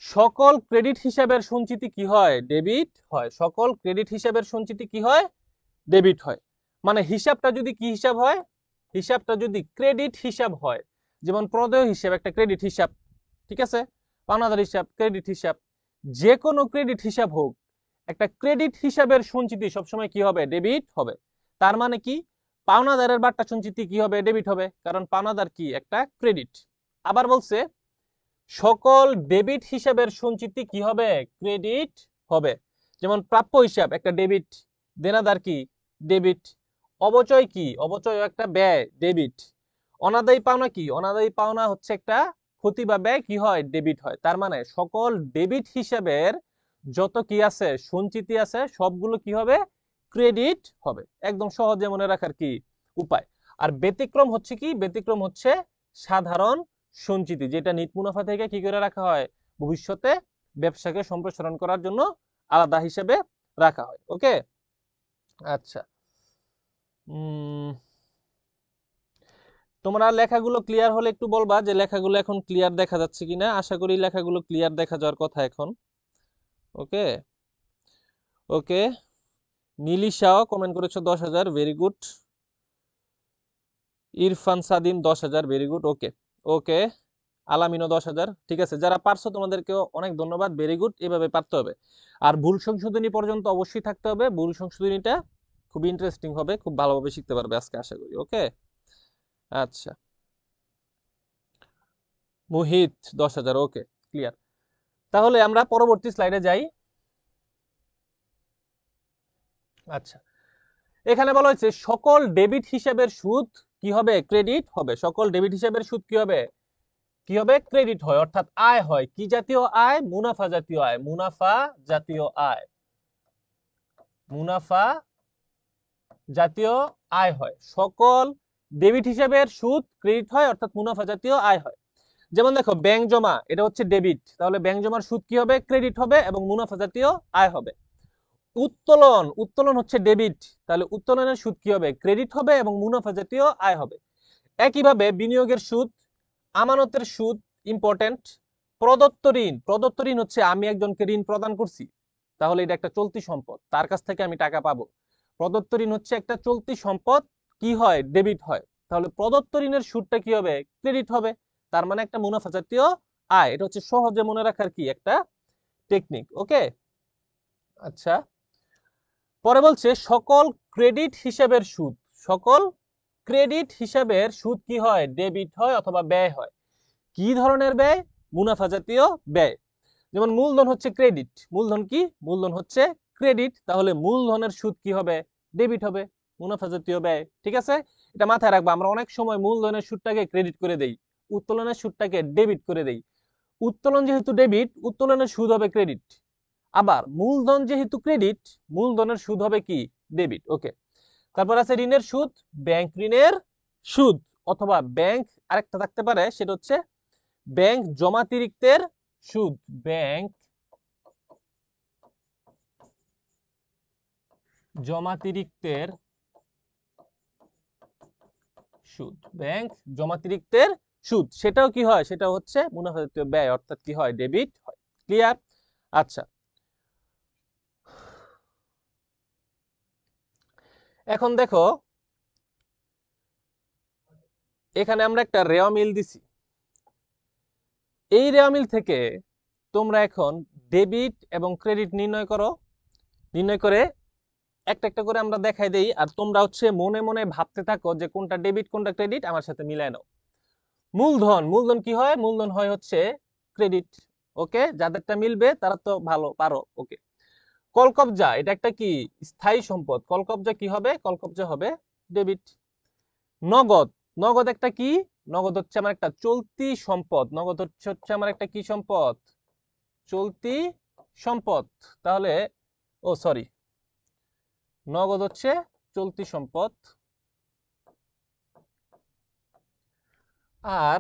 সকল ক্রেডিট হিসাবের সঞ্চিতি কি হয়? ডেবিট হয়। সকল ক্রেডিট হিসাবের সঞ্চিতি কি হয়? ডেবিট হয়। মানে হিসাবটা যদি কি হিসাব হয়? হিসাবটা যদি ক্রেডিট হিসাব হয়, যেমন প্রদেয় হিসাব একটা ক্রেডিট হিসাব, ঠিক আছে, পাওনাদার হিসাব ক্রেডিট হিসাব, যে কোনো ক্রেডিট হিসাব হোক, একটা ক্রেডিট হিসাবের সঞ্চিতি সবসময় কি হবে? ডেবিট হবে। তার মানে কি? পাওনাদারের বার্তা সঞ্চিতি কি হবে? ডেবিট হবে, কারণ পাওনাদার কি? একটা ক্রেডিট। আবার বলছে সকল ডেবিট হিসাবের সঞ্চিতি কি হবে? ক্রেডিট হবে। যেমন প্রাপ্য হিসাব একটা ডেবিট, দেনাদার কি? ডেবিট। অবচয় কি? অবচয় একটা ব্যয়, ডেবিট। অনাদায়ী পাওনা কি? অনাদায়ী পাওনা হচ্ছে একটা ক্ষতি বা ব্যয়, কি হয়? ডেবিট হয়। তার মানে সকল ডেবিট হিসাবের যত কি আছে, সঞ্চিতি আছে, সবগুলো কি হবে? ক্রেডিট হবে। একদম সহজে মনে রাখার কি উপায়। আর ব্যতিক্রম হচ্ছে কি? ব্যতিক্রম হচ্ছে সাধারণ সঞ্চিতি, যেটা নিট মুনাফা থেকে কি করে রাখা হয়? ভবিষ্যতে ব্যবসাকে সম্প্রসারণ করার জন্য আলাদা হিসেবে রাখা হয়। ওকে, আচ্ছা। তোমরা লেখাগুলো ক্লিয়ার হলে একটু বলবা যে লেখাগুলো এখন ক্লিয়ার দেখা যাচ্ছে কিনা। আশা করি লেখাগুলো ক্লিয়ার দেখা যাওয়ার কথা এখন। ওকে ওকে, নীলিশাও কমেন্ট করেছো 10,000, very good. Irfan Sadim 10,000, very good. Okay okay, আলামিনও 10,000। ঠিক আছে, যারা পারছো তোমাদেরকেও অনেক ধন্যবাদ, ভেরি গুড। এভাবে পারতে হবে। আর ভুল সংশোধনী পর্যন্ত অবশ্যই থাকতে হবে। ভুল সংশোধনীটা খুব ইন্টারেস্টিং হবে, খুব ভালোভাবে শিখতে পারবে আজকে আশা করি। ওকে, আচ্ছা। মুহিত 10,000, ওকে, ক্লিয়ার। তাহলে আমরা পরবর্তী স্লাইডে যাই। আচ্ছা, এখানে বলা হয়েছে সকল ডেবিট হিসাবের সুদ কি হবে? ক্রেডিট হবে। সকল ডেবিট হিসাবের সুদ কি হবে? কি হবে? ক্রেডিট হয়, অর্থাৎ আয় হয়। কি জাতীয় আয়? মুনাফা জাতীয় আয়। মুনাফা জাতীয় আয়। মুনাফা জাতীয় আয় হয়। সকল ডেবিট হিসাবের সুদ ক্রেডিট হয়, অর্থাৎ মুনাফা জাতীয় আয় হয়। যেমন দেখো, ব্যাংক জমা এটা হচ্ছে ডেবিট, তাহলে ব্যাংক জমার সুদ কি হবে? ক্রেডিট হবে এবং মুনাফা জাতীয় আয় হবে। উত্তোলন, উত্তোলন হচ্ছে ডেবিট, তাহলে উত্তোলনের সুদ কি হবে? ক্রেডিট হবে এবং মুনাফা জাতীয় আয় হবে। একইভাবে বিনিয়োগের সুদ, আমানতের সুদ ইম্পর্টেন্ট। প্রদত্ত ঋণ, প্রদত্ত ঋণ হচ্ছে আমি একজনকে ঋণ প্রদান করছি, তাহলে এটা একটা চলতি সম্পদ, তার কাছ থেকে আমি টাকা পাবো। প্রদত্ত ঋণ হচ্ছে একটা চলতি সম্পদ, কি হয়? ডেবিট হয়। তাহলে প্রদত্ত ঋণের সুদটা কি হবে? ক্রেডিট হবে। তার মানে একটা মুনাফা জাতীয় আয়। এটা হচ্ছে সহজে মনে রাখার কি একটা টেকনিক। ওকে, আচ্ছা। পরে বলছে সকল ক্রেডিট হিসাবের সুদ, সকল ক্রেডিট হিসাবের সুদ কি হয়? ডেবিট হয় অথবা ব্যয় হয়। কি ধরনের ব্যয়? মুনাফা জাতীয় ব্যয়। যেমন মূলধন হচ্ছে ক্রেডিট, মূলধন কি? মূলধন হচ্ছে ক্রেডিট, তাহলে মূলধনের সুদ কি হবে? ডেবিট হবে, মুনাফা জাতীয় ব্যয়। ঠিক আছে, এটা মাথায় রাখবা। আমরা অনেক সময় মূলধনের সুদটাকে ক্রেডিট করে দেই, উত্তোলনের সুদটাকে ডেবিট করে দেই। উত্তোলন যেহেতু ডেবিট, উত্তোলনের সুদ হবে ক্রেডিট। আবার মূলধন যেহেতু ক্রেডিট, মূলধনের সুদ হবে কি? ডেবিট। ওকে, তারপর আছে ঋণের সুদ, ব্যাংক ঋণের সুদ, অথবা ব্যাংক আরেকটা থাকতে পারে, সেটা হচ্ছে ব্যাংক জমাতিরিক্তের সুদ। ব্যাংক জমাতিরিক্তের সুদ, ব্যাংক জমাতিরিক্তের সুদ, সেটাও কি হয়? সেটা হচ্ছে মুনাফা জাতীয় ব্যয়, অর্থাৎ কি হয়? ডেবিট হয়। ক্লিয়ার? আচ্ছা, এখন দেখো এখানে আমরা একটা রেওয়া মিল দিছি। এই রেওয়া মিল থেকে তোমরা এখন ডেবিট এবং ক্রেডিট নির্ণয় করো। নির্ণয় করে একটা একটা করে আমরা দেখাই দেই, আর তোমরা হচ্ছে মনে মনে ভাবতে থাকো যে কোনটা ডেবিট কোনটা ক্রেডিট, আমার সাথে মিলায় নাও। মূলধন, মূলধন কি হয়? মূলধন হয় হচ্ছে ক্রেডিট। ওকে, যাদেরটা মিলবে তারা তো ভালো পারো। ওকে, কলকবজা, এটা একটা কি? স্থায়ী সম্পদ। কলকবজা কি হবে? কলকবজা হবে ডেবিট। নগদ, নগদ একটা কি? নগদ হচ্ছে আমার একটা চলতি সম্পদ। নগদ হচ্ছে আমার একটা কি সম্পদ? চলতি সম্পদ। তাহলে ও সরি, নগদ হচ্ছে চলতি সম্পদ। আর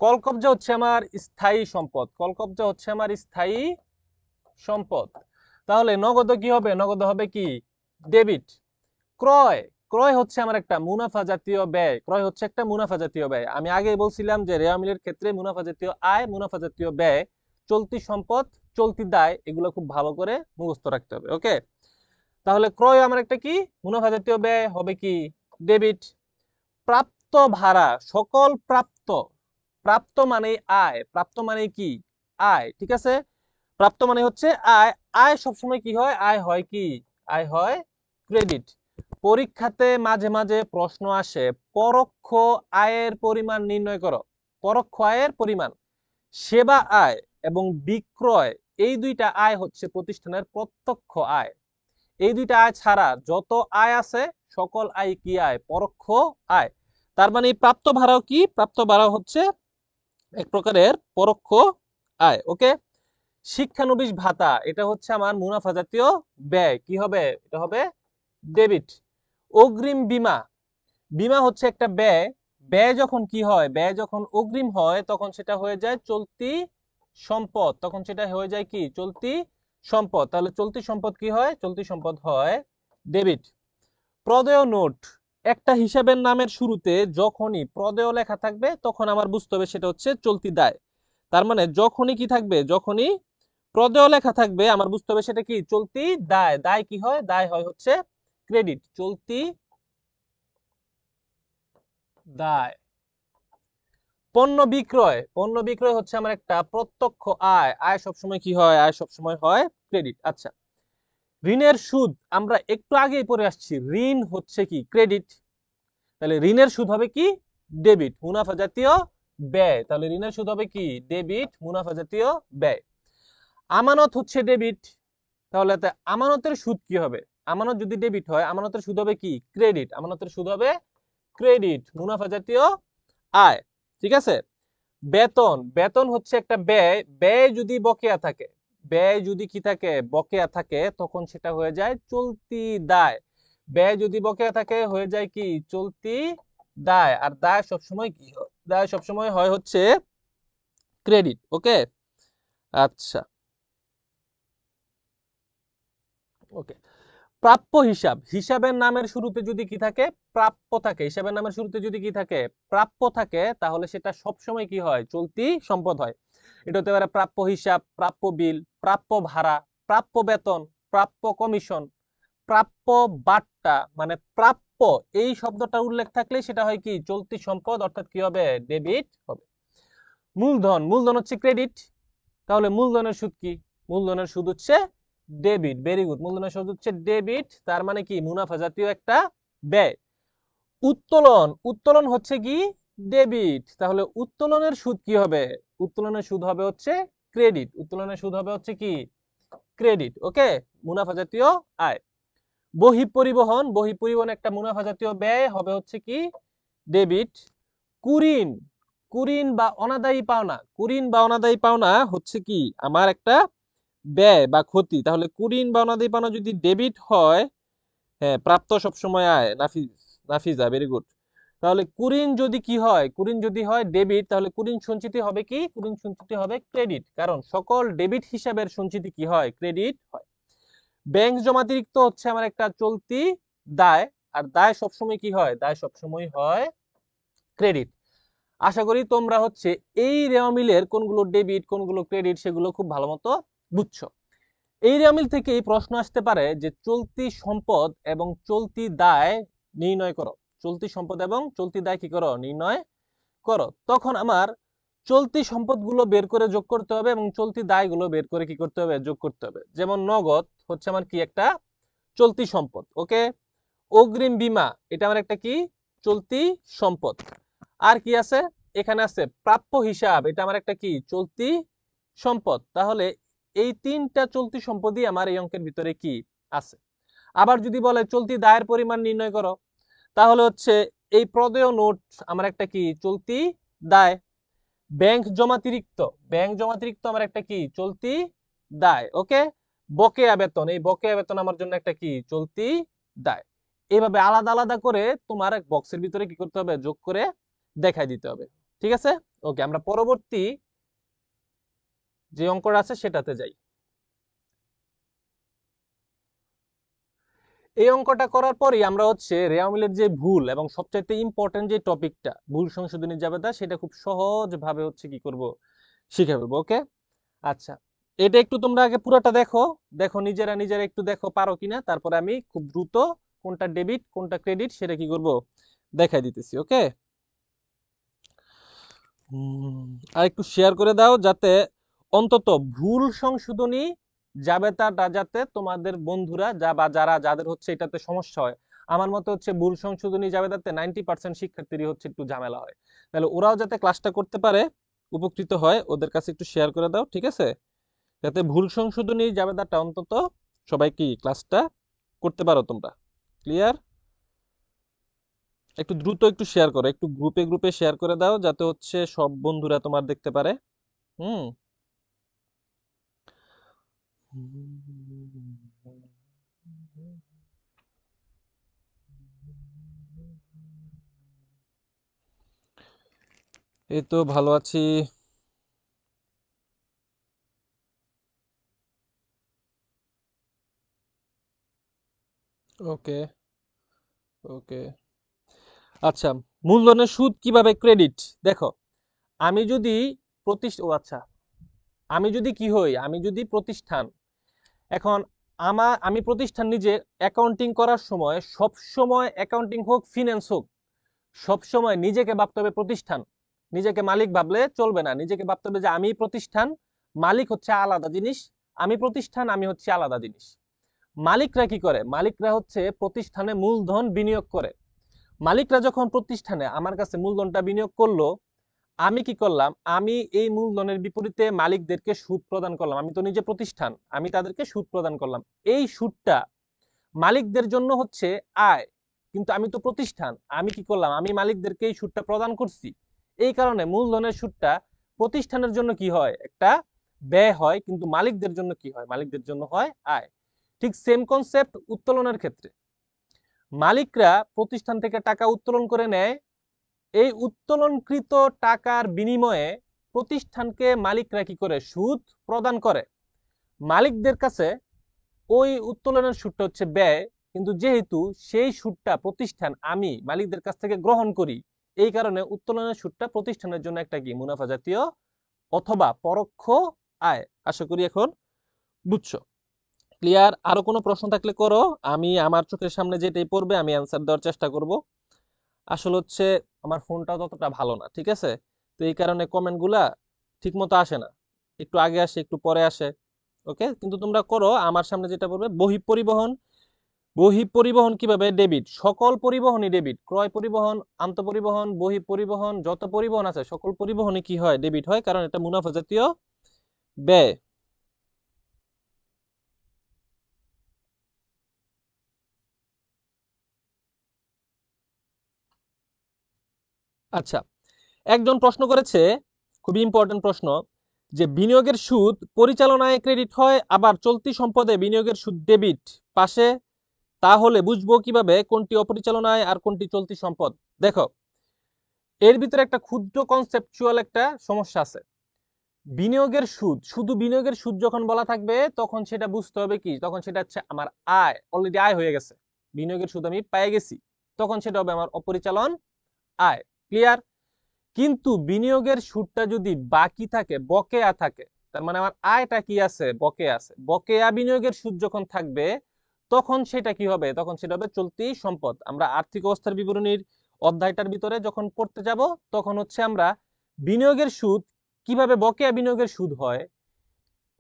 কলকবজা হচ্ছে আমার স্থায়ী সম্পদ। কলকবজা হচ্ছে আমার স্থায়ী সম্পদ। তাহলে নগদ কি হবে? নগদ হবে কি? ডেবিট। ক্রয়, ক্রয় হচ্ছে আমার একটা মুনাফা জাতীয় ব্যয়। ক্রয় হচ্ছে একটা মুনাফা জাতীয় ব্যয়। আমি আগেই বলছিলাম যে রেওয়া মিলের ক্ষেত্রে মুনাফা জাতীয় আয়, মুনাফা জাতীয় ব্যয়, চলতি সম্পদ, চলতি দায়, এগুলো খুব ভালো করে মুখস্থ রাখতে হবে। ওকে, তাহলে ক্রয় আমার একটা কি? মুনাফা জাতীয় ব্যয়, হবে কি? ডেবিট। প্রাপ্ত ভাড়া, সকল প্রাপ্ত, প্রাপ্ত মানে আয়, প্রাপ্ত মানে কি? আয়। ঠিক আছে, প্রাপ্ত মানে হচ্ছে আয়। আয় সবসময় কি হয়? আয় হয় কি? আয় হয় ক্রেডিট। পরীক্ষাতে মাঝে মাঝে প্রশ্ন আসে, পরোক্ষ আয়ের পরিমাণ নির্ণয় করো। পরোক্ষ আয়ের পরিমাণ, সেবা আয় এবং বিক্রয়, এই দুইটা আয় হচ্ছে প্রতিষ্ঠানের প্রত্যক্ষ আয়। এই দুইটা আয় ছাড়া যত আয় আছে সকল আয় কি আয়? পরোক্ষ আয়। তার মানে প্রাপ্ত ভাড়াও কি? প্রাপ্ত ভাড়া হচ্ছে এক প্রকারের পরোক্ষ আয়। ওকে, শিক্ষানবিশ ভাতা, এটা হচ্ছে আমার মুনাফা জাতীয় ব্যয়। কি হবে? এটা হবে ডেবিট। অগ্রিম বীমা, বীমা হচ্ছে একটা ব্যয়। ব্যয় যখন কি হয়? ব্যয় যখন অগ্রিম হয় তখন সেটা হয়ে যায় চলতি সম্পদ। তখন সেটা হয়ে যায় কি? চলতি সম্পদ। তাহলে চলতি সম্পদ কি হয়? চলতি সম্পদ হয় ডেবিট। প্রদেয় নোট, একটা হিসাবের নামের শুরুতে যখনই প্রদেয় লেখা থাকবে তখন আমার বুঝতে হবে সেটা হচ্ছে চলতি দায়। তার মানে যখনই কি থাকবে? যখনই প্রদেয় লেখা থাকবে আমার বুঝতে হবে সেটা কি? চলতি দায়। দায় কি হয়? দায় হয় হচ্ছে ক্রেডিট। চলতি দায়। পণ্য বিক্রয়, পণ্য বিক্রয় হচ্ছে আমার একটা প্রত্যক্ষ আয়। আয় সবসময় কি হয়? আয় সবসময় হয় ক্রেডিট। আচ্ছা, ঋণের সুদ আমরা একটু আগেই পড়ে আসছি, ঋণ হচ্ছে কি? ক্রেডিট। তাহলে ঋণের সুদ হবে কি? ডেবিট, মুনাফা জাতীয় ব্যয়। তাহলে ঋণের সুদ হবে কি? ডেবিট, মুনাফা জাতীয় ব্যয়। আমানত হচ্ছে ডেবিট, তাহলে আমানতের সুদ কি হবে? আমানত যদি ডেবিট হয়, আমানতের সুদ হবে কি? ক্রেডিট। আমানতের সুদ হবে ক্রেডিট, মুনাফা জাতীয় আয়। ঠিক আছে, বেতন, বেতন হচ্ছে একটা ব্যয়। ব্যয় যদি বকেয়া থাকে, ব্যয় যদি কি থাকে? বকেয়া থাকে, তখন সেটা হয়ে যায় চলতি দায়। ব্যয় যদি বকেয়া থাকে হয়ে যায় কি? চলতি দায়। আর দায় সবসময় কি হয়? দায় সবসময় হয় হচ্ছে ক্রেডিট। ওকে, আচ্ছা, ওকে। প্রাপ্য হিসাব, হিসাবের নামের শুরুতে যদি কি থাকে, প্রাপ্য থাকে, হিসাবের নামের শুরুতে যদি কি থাকে, প্রাপ্য থাকে, তাহলে সেটা সবসময় কি হয়, চলতি সম্পদ হয়। এটা হতে পারে প্রাপ্য হিসাব, প্রাপ্য বিল, প্রাপ্য ভাড়া, প্রাপ্য বেতন, প্রাপ্য কমিশন, প্রাপ্য বাট্টা, মানে প্রাপ্য এই শব্দটা উল্লেখ থাকলে সেটা হয় কি, চলতি সম্পদ, অর্থাৎ কি হবে, ডেবিট হবে। মূলধন, মূলধন হচ্ছে ক্রেডিট, তাহলে মূলধনের সুদ কি, মূলধনের সুদ হচ্ছে ডেবিট। ভেরি গুড, মূলধনের সুদ হচ্ছে ডেবিট, তার মানে কি, মুনাফা জাতীয় একটা ব্যয়। উত্তোলন, উত্তোলন হচ্ছে কি, ডেবিট, তাহলে উত্তোলনের সুদ কি হবে, উত্তোলনের সুদ হবে হচ্ছে ক্রেডিট, উত্তোলনের সুদ হবে হচ্ছে কি, ক্রেডিট। ওকে, মুনাফা জাতীয় আয়। বহিঃপরিবহন, বহিঃপরিবহন একটা মুনাফা জাতীয় ব্যয়, হবে হচ্ছে কি, ডেবিট। কুরিন, কুরিন বা অনাদায়ী পাওনা, কুরিন বা অনাদায়ী পাওনা হচ্ছে কি, আমার একটা ব্যয় বা ক্ষতি, তাহলে কুরিন বা অনাদায়ী পাওনা যদি ডেবিট হয়, হ্যাঁ, প্রাপ্ত সবসময় আয়, নাফিজা, ভেরি গুড। তাহলে কুরিন যদি কি হয়, কুরিন যদি হয় ডেবিট, তাহলে কুরিন সঞ্চিতি হবে কি, কুরিন সঞ্চিতি হবে ক্রেডিট, কারণ সকল ডেবিট হিসাবের সঞ্চিতি কি হয়, ক্রেডিট হয়। ব্যাংক জমাতিরিক্ত হচ্ছে আমার একটা চলতি দায়, আর দায় সবসময় কি হয়, দায় সবসময় হয় ক্রেডিট। আশা করি তোমরা হচ্ছে এই রেওয়ামিলের কোনগুলো ডেবিট কোনগুলো ক্রেডিট সেগুলো খুব ভালো মতো বুঝছো। এই রেওয়ামিল থেকে এই প্রশ্ন আসতে পারে যে চলতি সম্পদ এবং চলতি দায় নির্ণয় করো, চলতি সম্পদ এবং চলতি দায় কি করো, নির্ণয় করো। তখন আমার চলতি সম্পদগুলো বের করে যোগ করতে হবে এবং চলতি দায়গুলো বের করে কি করতে হবে, যোগ করতে হবে। যেমন নগদ হচ্ছে আমার কি, একটা চলতি সম্পদ। ওকে, অগ্রিম বীমা, এটা আমার একটা কি, চলতি সম্পদ। আর কি আছে, এখানে আছে প্রাপ্য হিসাব, এটা আমার একটা কি, চলতি সম্পদ। তাহলে এই তিনটা চলতি সম্পদই আমার এই অঙ্কের ভিতরে কি আছে। আবার যদি বলে চলতি দায়ের পরিমাণ নির্ণয় করো, তাহলে হচ্ছে এই প্রদেয় নোট আমার একটা কি, চলতি দায়। ব্যাংক জমাতিরিক্ত, ব্যাংক জমাতিরিক্ত আমার একটা কি, চলতি দায়। ওকে, বকেয়া বেতন, এই বকেয়া বেতন আমার জন্য একটা কি, চলতি দায়। এইভাবে আলাদা আলাদা করে তোমার এক বক্সের ভিতরে কি করতে হবে, যোগ করে দেখাই দিতে হবে। ঠিক আছে, ওকে, আমরা পরবর্তী যে অঙ্কটা আছে সেটাতে যাই। এই অঙ্কটা করার পরই আমরা হচ্ছে রেওয়ামিলের যে ভুল এবং সবচাইতে ইম্পর্টেন্ট যে টপিকটা ভুল সংশোধনী জাবেদা, সেটা খুব সহজ ভাবে হচ্ছে কি করব, শিখে ফেলবো। ওকে, আচ্ছা, এটা একটু তোমরা আগে পুরোটা দেখো, দেখো নিজেরা নিজেরা একটু দেখো পারো কিনা, তারপরে আমি খুব দ্রুত কোনটা ডেবিট কোনটা ক্রেডিট সেটা কি করব, দেখাই দিতেছি। ওকে, আর একটু শেয়ার করে দাও, যাতে অন্তত ভুল সংশোধনী জাবেদাটা যাতে তোমাদের বন্ধুরা বা যারা যাদের হচ্ছে এটাতে সমস্যা হয়, আমার মতে হচ্ছে ভুল সংশোধনী জাবেদাতে 90% শিক্ষার্থীরই হচ্ছে একটু ঝামেলা হয়, তাহলে ওরাও যাতে ক্লাসটা করতে পারে, উপকৃত হয়, ওদের কাছে একটু শেয়ার করে দাও, ঠিক আছে, যাতে ভুল সংশোধনী জাবেদাটা অন্তত সবাই কি ক্লাসটা করতে পারো তোমরা। ক্লিয়ার? একটু দ্রুত একটু শেয়ার করো, একটু গ্রুপে গ্রুপে শেয়ার করে দাও, যাতে হচ্ছে সব বন্ধুরা তোমার দেখতে পারে। হুম, এই তো ভালো আছি। ওকে, ওকে, আচ্ছা, মূলধনের সুদ কিভাবে ক্রেডিট, দেখো, আমি যদি আচ্ছা, আমি যদি কি হই, আমি যদি প্রতিষ্ঠান, এখন আমি প্রতিষ্ঠান নিজে অ্যাকাউন্টিং করার সময় সব সময় অ্যাকাউন্টিং হোক ফিনান্স হোক, সব সময় নিজেকে ভাবতে হবে প্রতিষ্ঠান, নিজেকে মালিক ভাবলে চলবে না, নিজেকে ভাবতে হবে যে আমি প্রতিষ্ঠান, মালিক হচ্ছে আলাদা জিনিস, আমি প্রতিষ্ঠান, আমি হচ্ছে আলাদা জিনিস। মালিকরা কি করে, মালিকরা হচ্ছে প্রতিষ্ঠানে মূলধন বিনিয়োগ করে। মালিকরা যখন প্রতিষ্ঠানে আমার কাছে মূলধনটা বিনিয়োগ করলো, আমি কি করলাম, আমি এই মূলধনের বিপরীতে মালিকদেরকে সুদ প্রদান করলাম, আমি তো নিজে প্রতিষ্ঠান, আমি তাদেরকে সুদ প্রদান করলাম। এই সুদটা মালিকদের জন্য হচ্ছে আয়, কিন্তু আমি তো প্রতিষ্ঠান, আমি কি করলাম, আমি মালিকদেরকে এই সুদটা প্রদান করছি। এই কারণে মূলধনের সুদটা প্রতিষ্ঠানের জন্য কি হয়, একটা ব্যয় হয়, কিন্তু মালিকদের জন্য কি হয়, মালিকদের জন্য হয় আয়। ঠিক সেম কনসেপ্ট উত্তোলনের ক্ষেত্রে, মালিকরা প্রতিষ্ঠান থেকে টাকা উত্তোলন করে নেয়, এই উত্তোলনকৃত টাকার বিনিময়ে প্রতিষ্ঠানকে মালিকরা কি করে সুদ প্রদান করে। মালিকদের কাছে ওই উত্তোলনের সুদটা হচ্ছে ব্যয়, কিন্তু যেহেতু সেই সুদটা প্রতিষ্ঠান আমি মালিকদের কাছ থেকে গ্রহণ করি, এই কারণে উত্তোলনের সুদটা প্রতিষ্ঠানের জন্য একটা কি মুনাফা জাতীয় অথবা পরোক্ষ আয়। আশা করি এখন বুঝছো। ক্লিয়ার? আরো কোনো প্রশ্ন থাকলে করো, আমি আমার চোখের সামনে যেটাই পড়বে আমি অ্যান্সার দেওয়ার চেষ্টা করব। আসলে হচ্ছে আমার ফোনটা ততটা ভালো না, ঠিক আছে, তো এই কারণে কমেন্টগুলা ঠিক মতো আসে না, একটু আগে আসে একটু পরে আসে। ওকে, কিন্তু তোমরা করো। আমার সামনে যেটা পড়বে বহিঃপরিবহন। বহিঃপরিবহন কিভাবে? ডেবিট। সকল পরিবহনই ডেবিট। ক্রয় পরিবহন, আন্তঃপরিবহন, বহিঃপরিবহন, যত পরিবহন আছে সকল পরিবহনই কি হয়? ডেবিট হয়, কারণ এটা মুনাফা জাতীয় ব্যয়। আচ্ছা, একজন প্রশ্ন করেছে, খুবই ইম্পর্টেন্ট প্রশ্ন, যে বিনিয়োগের সুদ পরিচালনায় ক্রেডিট হয় আবার চলতি সম্পদে বিনিয়োগের সুদ ডেবিট পাশে, তাহলে বুঝবো কিভাবে কোনটি অপরিচালনায় আর কোনটি চলতি সম্পদ? দেখো, এর ভিতরে একটা ক্ষুদ্র কনসেপচুয়াল একটা সমস্যা আছে। বিনিয়োগের সুদ, শুধু বিনিয়োগের সুদ যখন বলা থাকবে তখন সেটা বুঝতে হবে কি, তখন সেটা হচ্ছে আমার আয়, অলরেডি আয় হয়ে গেছে, বিনিয়োগের সুদ আমি পেয়ে গেছি, তখন সেটা হবে আমার অপরিচালন আয়। ক্লিয়ার? কিন্তু বিনিয়োগের সুদটা যদি বাকি থাকে, বকেয়া থাকে, তার মানে আমার আয়টা কি আছে? বকেয়া আছে। বকেয়া বিনিয়োগের সুদ যখন থাকবে তখন সেটা কি হবে? তখন সেটা হবে চলতি সম্পদ। আমরা আর্থিক অবস্থার বিবরণীর অধ্যায়টার ভিতরে যখন পড়তে যাব তখন হচ্ছে আমরা বিনিয়োগের সুদ কিভাবে বকেয়া বিনিয়োগের সুদ হয়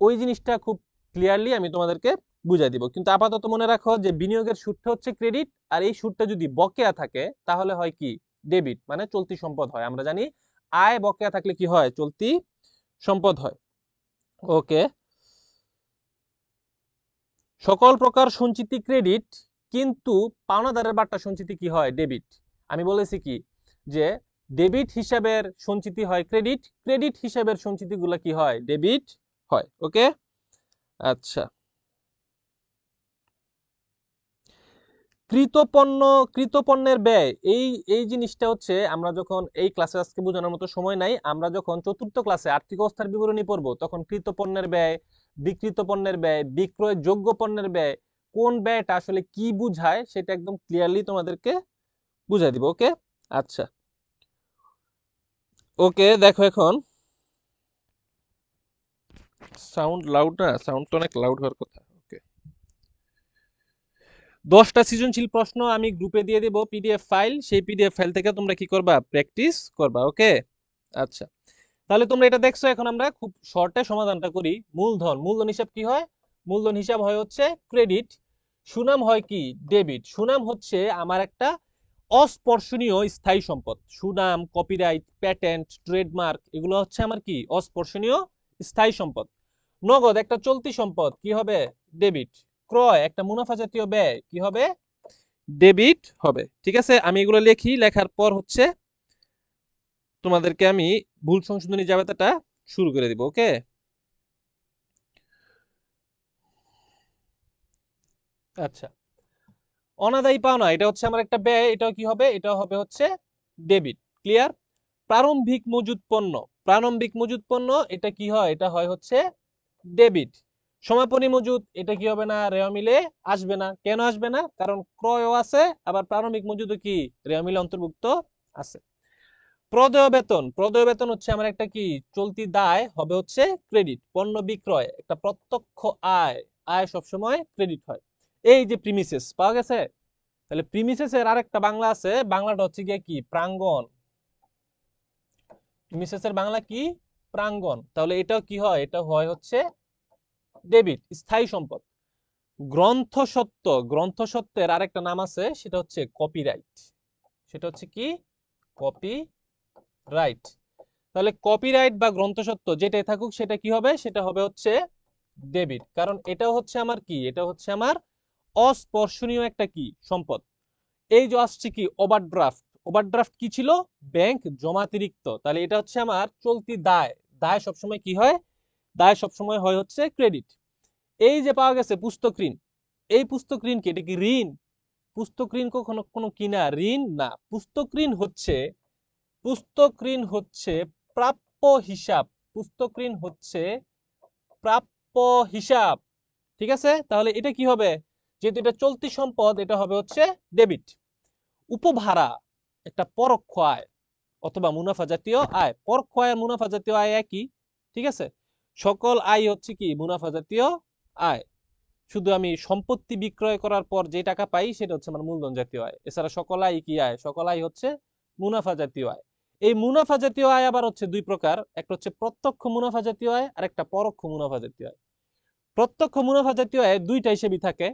ওই জিনিসটা খুব ক্লিয়ারলি আমি তোমাদেরকে বুঝাই দিব। কিন্তু আপাতত মনে রাখো যে বিনিয়োগের সুদটা হচ্ছে ক্রেডিট, আর এই সুদটা যদি বকেয়া থাকে তাহলে হয় কি? ডেবিট, মানে চলতি সম্পদ হয়। আমরা জানি আয় বকেয়া থাকলে কি হয়? চলতি সম্পদ হয়। ওকে, সকল প্রকার সঞ্চিতি ক্রেডিট, কিন্তু পাওনাদারের বার্তা সঞ্চিতি কি হয়? ডেবিট। আমি বলেছি কি যে ডেবিট হিসাবের সঞ্চিতি হয় ক্রেডিট, ক্রেডিট হিসাবের সঞ্চিতিগুলো কি হয়? ডেবিট হয়। ওকে, আচ্ছা। কৃতপণ্য, কৃতপণ্যের ব্যয়, এই এই জিনিসটা হচ্ছে আমরা যখন এই ক্লাসে আজকে বোঝানোর মতো সময় নাই, আমরা যখন চতুর্থ ক্লাসে আর্থিক অবস্থার বিবরণী পড়বো তখন কৃতপণ্যের ব্যয়, বিকৃত পণ্যের ব্যয়, বিক্রয় যোগ্য পণ্যের ব্যয়, কোন ব্যয়টা আসলে কি বুঝায় সেটা একদম ক্লিয়ারলি তোমাদেরকে বুঝাই দিব। ওকে, আচ্ছা। ওকে, দেখো এখন সাউন্ড লাউড না, সাউন্ডটা অনেক লাউড হওয়ার কথা। ওকে, 10টা সৃজনশীল প্রশ্ন আমি গ্রুপে দিয়ে দেব পিডিএফ ফাইল, সেই পিডিএফ ফাইল থেকে তোমরা কি করবা? প্র্যাকটিস করবা। ওকে, আচ্ছা। তাহলে তোমরা এটা দেখছো, এখন আমরা খুব শর্টে সমাধানটা করি। মূলধন, মূলধন হিসাব কি হয়? মূলধন হিসাব হয় হচ্ছে ক্রেডিট, সুনাম হয় কি? ডেবিট। সুনাম হচ্ছে আমার একটা অস্পর্শনীয় স্থায়ী সম্পদ। সুনাম, কপিরাইট, প্যাটেন্ট, ট্রেডমার্ক, এগুলো হচ্ছে আমার কি? অস্পর্শনীয় স্থায়ী সম্পদ। নগদ একটা চলতি সম্পদ, কি হবে? ডেবিট। ক্রয় একটা মুনাফা জাতীয় ব্যয়, কি হবে? ডেবিট হবে। ঠিক আছে, আমি এগুলো লিখি, লেখার পর হচ্ছে তোমাদেরকে আমি ভুল সংশোধনী জাবেদাটা শুরু করে দিব। ওকে, আচ্ছা। অনাদায়ী পাওনা, এটা হচ্ছে আমার একটা ব্যয়, এটাও কি হবে? এটাও হবে হচ্ছে ডেবিট। ক্লিয়ার? প্রারম্ভিক মজুদ পণ্য, প্রারম্ভিক মজুদ পণ্য, এটা কি হয়? এটা হয় হচ্ছে ডেবিট। সমাপনী মজুদ, এটা কি হবে না? রেওয়া মিলে আসবে না। কেন আসবে না? কারণ ক্রয়ও আছে আবার প্রারম্ভিক মজুদও কি রেওয়া মিলে অন্তর্ভুক্ত আছে। প্রদেয় বেতন, প্রদেয় বেতন হচ্ছে আমার একটা কি? চলতি দায়, হবে হচ্ছে ক্রেডিট। পণ্য বিক্রয় একটা প্রত্যক্ষ আয়, আয় সবসময় ক্রেডিট হয়। এই যে প্রিমিসেস পাওয়া গেছে, তাহলে প্রিমিসেস এর আরেকটা বাংলা আছে, বাংলাটা হচ্ছে গিয়ে কি? প্রাঙ্গণ। প্রিমিসেস এর বাংলা কি? প্রাঙ্গণ। তাহলে এটাও কি হয়? এটা হয় হচ্ছে ডেবিট, স্থায়ী সম্পদ। গ্রন্থসত্ত্ব, গ্রন্থসত্ত্বের আরেকটা নাম আছে, সেটা হচ্ছে কপিরাইট। সেটা হচ্ছে কি? কপিরাইট। তাহলে কপিরাইট বা গ্রন্থসত্ত্ব যেটাই থাকুক সেটা কি হবে? সেটা হবে হচ্ছে ডেবিট, কারণ এটা হচ্ছে আমার কি? এটা হচ্ছে আমার অস্পর্শনীয় একটা কি? সম্পদ। এই যে আসছে কি? ওভারড্রাফট, ওভারড্রাফট কি ছিল? ব্যাংক জমাতিরিক্ত। তাহলে এটা হচ্ছে আমার চলতি দায়, দায় সবসময় কি হয়? দায় সবসময় হয় হচ্ছে ক্রেডিট। এই যে পাওয়া গেছে পুস্তক ঋণ, এই পুস্তক ঋণ কি? এটা কি ঋণ? পুস্তক ঋণ কখনো কোনো কিনা ঋণ না। পুস্তক ঋণ হচ্ছে পুস্তক ঋণ হচ্ছে প্রাপ্য হিসাব, পুস্তক ঋণ হচ্ছে প্রাপ্য হিসাব। ঠিক আছে, তাহলে এটা কি হবে, যেহেতু এটা চলতি সম্পদ, এটা হবে হচ্ছে ডেবিট। উপভাড়া একটা পরোক্ষ আয় অথবা মুনাফা জাতীয় আয়। পরোক্ষ আয় আর মুনাফা জাতীয় আয় একই। ঠিক আছে, সকল আয় হচ্ছে কি মুনাফা জাতীয় আয়। শুধু আমি সম্পত্তি বিক্রয় করার পর যে টাকা পাই সেটা হচ্ছে আমার মূলধন জাতীয় আয়। এছাড়া সকল আয় কি আয়, সকল আয় হচ্ছে মুনাফা জাতীয় আয়। এই মুনাফা জাতীয় আয় আবার হচ্ছে দুই প্রকার, একটা হচ্ছে প্রত্যক্ষ মুনাফা জাতীয় আয় আর একটা পরোক্ষ মুনাফা জাতীয় আয়। প্রত্যক্ষ মুনাফা জাতীয় আয় দুইটা হিসেবই থাকে,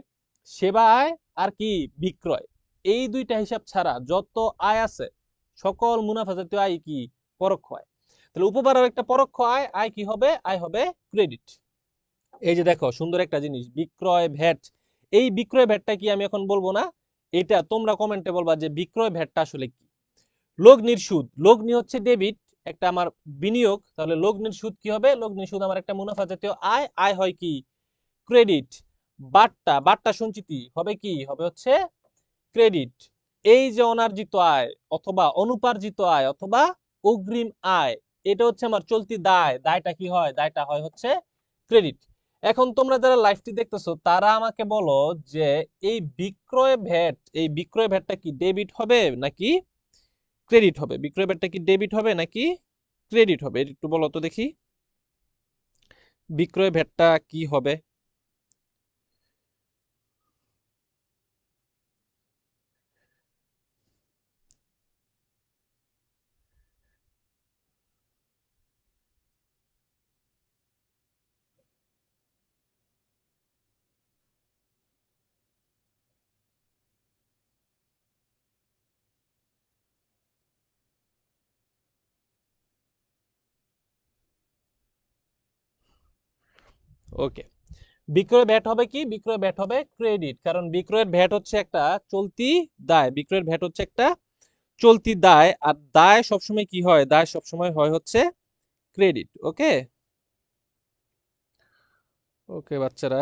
সেবা আয় আর কি বিক্রয়। এই দুইটা হিসাব ছাড়া যত আয় আছে সকল মুনাফা জাতীয় আয় কি পরোক্ষ আয়। তাহলে উপভাড়ার একটা পরোক্ষ আয়, আয় কি হবে, আয় হবে ক্রেডিট। এই যে দেখো সুন্দর একটা জিনিস, বিক্রয় ভ্যাট। এই বিক্রয় ভ্যাটটা কি আমি এখন বলবো না, এটা তোমরা কমেন্টে বলবা যে বিক্রয় ভ্যাটটা আসলে কি। লগ্নির সুদ, লগ্নি হচ্ছে ডেবিট, একটা আমার বিনিয়োগ, তাহলে লগ্নির সুদ কি হবে, লগ্নির সুদ আমার একটা মুনাফা জাতীয় আয়, আয় হয় কি ক্রেডিট। বাট্টা, বাট্টা সঞ্চিতি হবে কি, হবে হচ্ছে ক্রেডিট। এই যে অনার্জিত আয় অথবা অনুপার্জিত আয় অথবা অগ্রিম আয়, এটা হচ্ছে আমার চলতি দায়, দায়টা কি হয়, দায়টা হয় হচ্ছে ক্রেডিট। এখন তোমরা যারা লাইভটি দেখতেছো তারা আমাকে বলো যে এই বিক্রয় ভ্যাট, এই বিক্রয় ভ্যাটটা কি ডেবিট হবে নাকি ক্রেডিট হবে, বিক্রয় ভ্যাটটা কি ডেবিট হবে নাকি ক্রেডিট হবে, একটু বলো তো দেখি বিক্রয় ভ্যাটটা কি হবে। ওকে, বিক্রয় ভ্যাট হবে কি, বিক্রয় ভ্যাট হবে ক্রেডিট, কারণ বিক্রয়ের ভ্যাট হচ্ছে একটা চলতি দায়, বিক্রয়ের ভ্যাট হচ্ছে একটা চলতি দায়, আর দায় সবসময় কি হয়, দায় সবসময় হয় হচ্ছে ক্রেডিট। ওকে, ওকে বাচ্চারা।